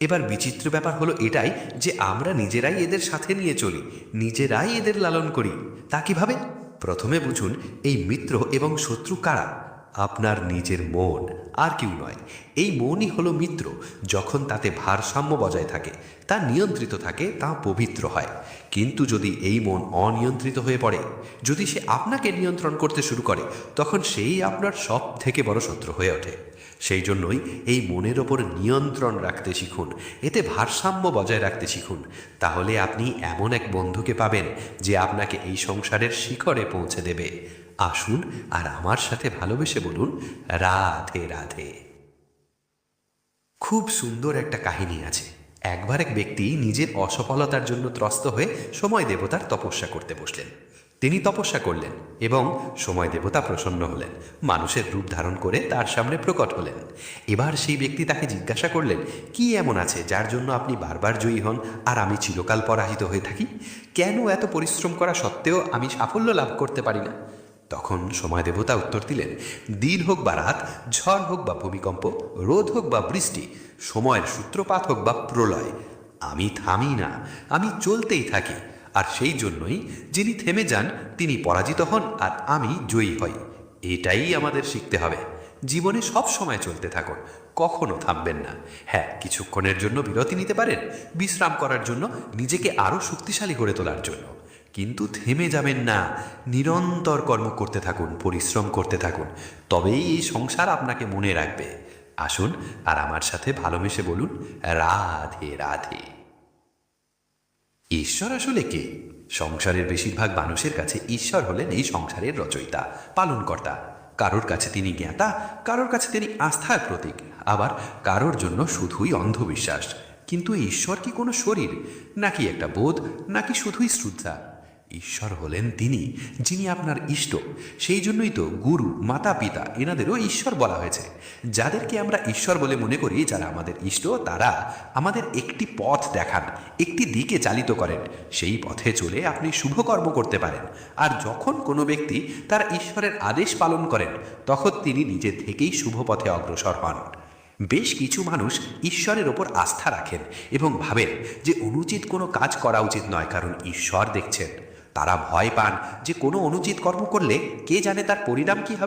এবার বিচিত্র ব্যাপার হলো এটাই যে আমরা নিজেরাই এদের সাথে নিয়ে চলি, নিজেরাই এদের লালন করি। তা কিভাবে? প্রথমে বুঝুন এই মিত্র এবং শত্রু কারা। আপনার নিজের মন, আর কেউ নয়। এই মনই হলো মিত্র। যখন তাতে ভারসাম্য বজায় থাকে, তা নিয়ন্ত্রিত থাকে, তা পবিত্র হয়। কিন্তু যদি এই মন অনিয়ন্ত্রিত হয়ে পড়ে, যদি সে আপনাকে নিয়ন্ত্রণ করতে শুরু করে, তখন সেই আপনার সব থেকে বড় শত্রু হয়ে ওঠে। সেই জন্যই এই মনের ওপর নিয়ন্ত্রণ রাখতে শিখুন, এতে ভারসাম্য বজায় রাখতে শিখুন। তাহলে আপনি এমন এক বন্ধুকে পাবেন যে আপনাকে এই সংসারের শিখরে পৌঁছে দেবে। আসুন আর আমার সাথে ভালোবেসে বলুন, রাধে রাধে। খুব সুন্দর একটা কাহিনী আছে। একবার এক ব্যক্তি নিজের অসফলতার জন্য ত্রস্ত হয়ে সময় দেবতার তপস্যা করতে বসলেন। তিনি তপস্যা করলেন এবং সময় দেবতা প্রসন্ন হলেন, মানুষের রূপ ধারণ করে তার সামনে প্রকট হলেন। এবার সেই ব্যক্তি তাকে জিজ্ঞাসা করলেন, কি এমন আছে যার জন্য আপনি বারবার জয়ী হন আর আমি চিরকাল পরাজিত হয়ে থাকি? কেন এত পরিশ্রম করা সত্ত্বেও আমি সাফল্য লাভ করতে পারি না? তখন সময় দেবতা উত্তর দিলেন, দিন হোক বা রাত, ঝড় হোক বা ভূমিকম্প, রোদ হোক বা বৃষ্টি, সময়ের সূত্রপাত হোক বা প্রলয়, আমি থামি না, আমি চলতেই থাকি। আর সেই জন্যই যিনি থেমে যান তিনি পরাজিত হন আর আমি জয়ী হই। এটাই আমাদের শিখতে হবে। জীবনে সব সময় চলতে থাকুন, কখনো থামবেন না। হ্যাঁ, কিছুক্ষণের জন্য বিরতি নিতে পারেন, বিশ্রাম করার জন্য, নিজেকে আরও শক্তিশালী করে তোলার জন্য, কিন্তু থেমে যাবেন না। নিরন্তর কর্ম করতে থাকুন, পরিশ্রম করতে থাকুন, তবেই এই সংসার আপনাকে মনে রাখবে। আসুন আর আমার সাথে ভালোবেসে বলুন, রাধে রাধে। ঈশ্বর আসলে কে? সংসারের বেশিরভাগ মানুষের কাছে ঈশ্বর হলেন এই সংসারের রচয়িতা, পালনকর্তা। কারোর কাছে তিনি জ্ঞাতা, কারোর কাছে তিনি আস্থার প্রতীক, আবার কারোর জন্য শুধুই অন্ধবিশ্বাস। কিন্তু ঈশ্বর কি কোনো শরীর, নাকি একটা বোধ, নাকি শুধুই শ্রদ্ধা? ঈশ্বর হলেন তিনি যিনি আপনার ইষ্ট। সেই জন্যই তো গুরু, মাতা, পিতা এনাদেরও ঈশ্বর বলা হয়েছে। যাদেরকে আমরা ঈশ্বর বলে মনে করি, যারা আমাদের ইষ্ট, তারা আমাদের একটি পথ দেখান, একটি দিকে চালিত করেন। সেই পথে চলে আপনি শুভকর্ম করতে পারেন। আর যখন কোনো ব্যক্তি তার ঈশ্বরের আদেশ পালন করেন, তখন তিনি নিজে থেকেই শুভ পথে অগ্রসর হন। বেশ কিছু মানুষ ঈশ্বরের ওপর আস্থা রাখেন এবং ভাবেন যে অনুচিত কোনো কাজ করা উচিত নয়, কারণ ঈশ্বর দেখছেন। তারা ভয় পান যে কোনো অনুচিত কর্ম করলে কে জানে তার পরিণাম কি হবে।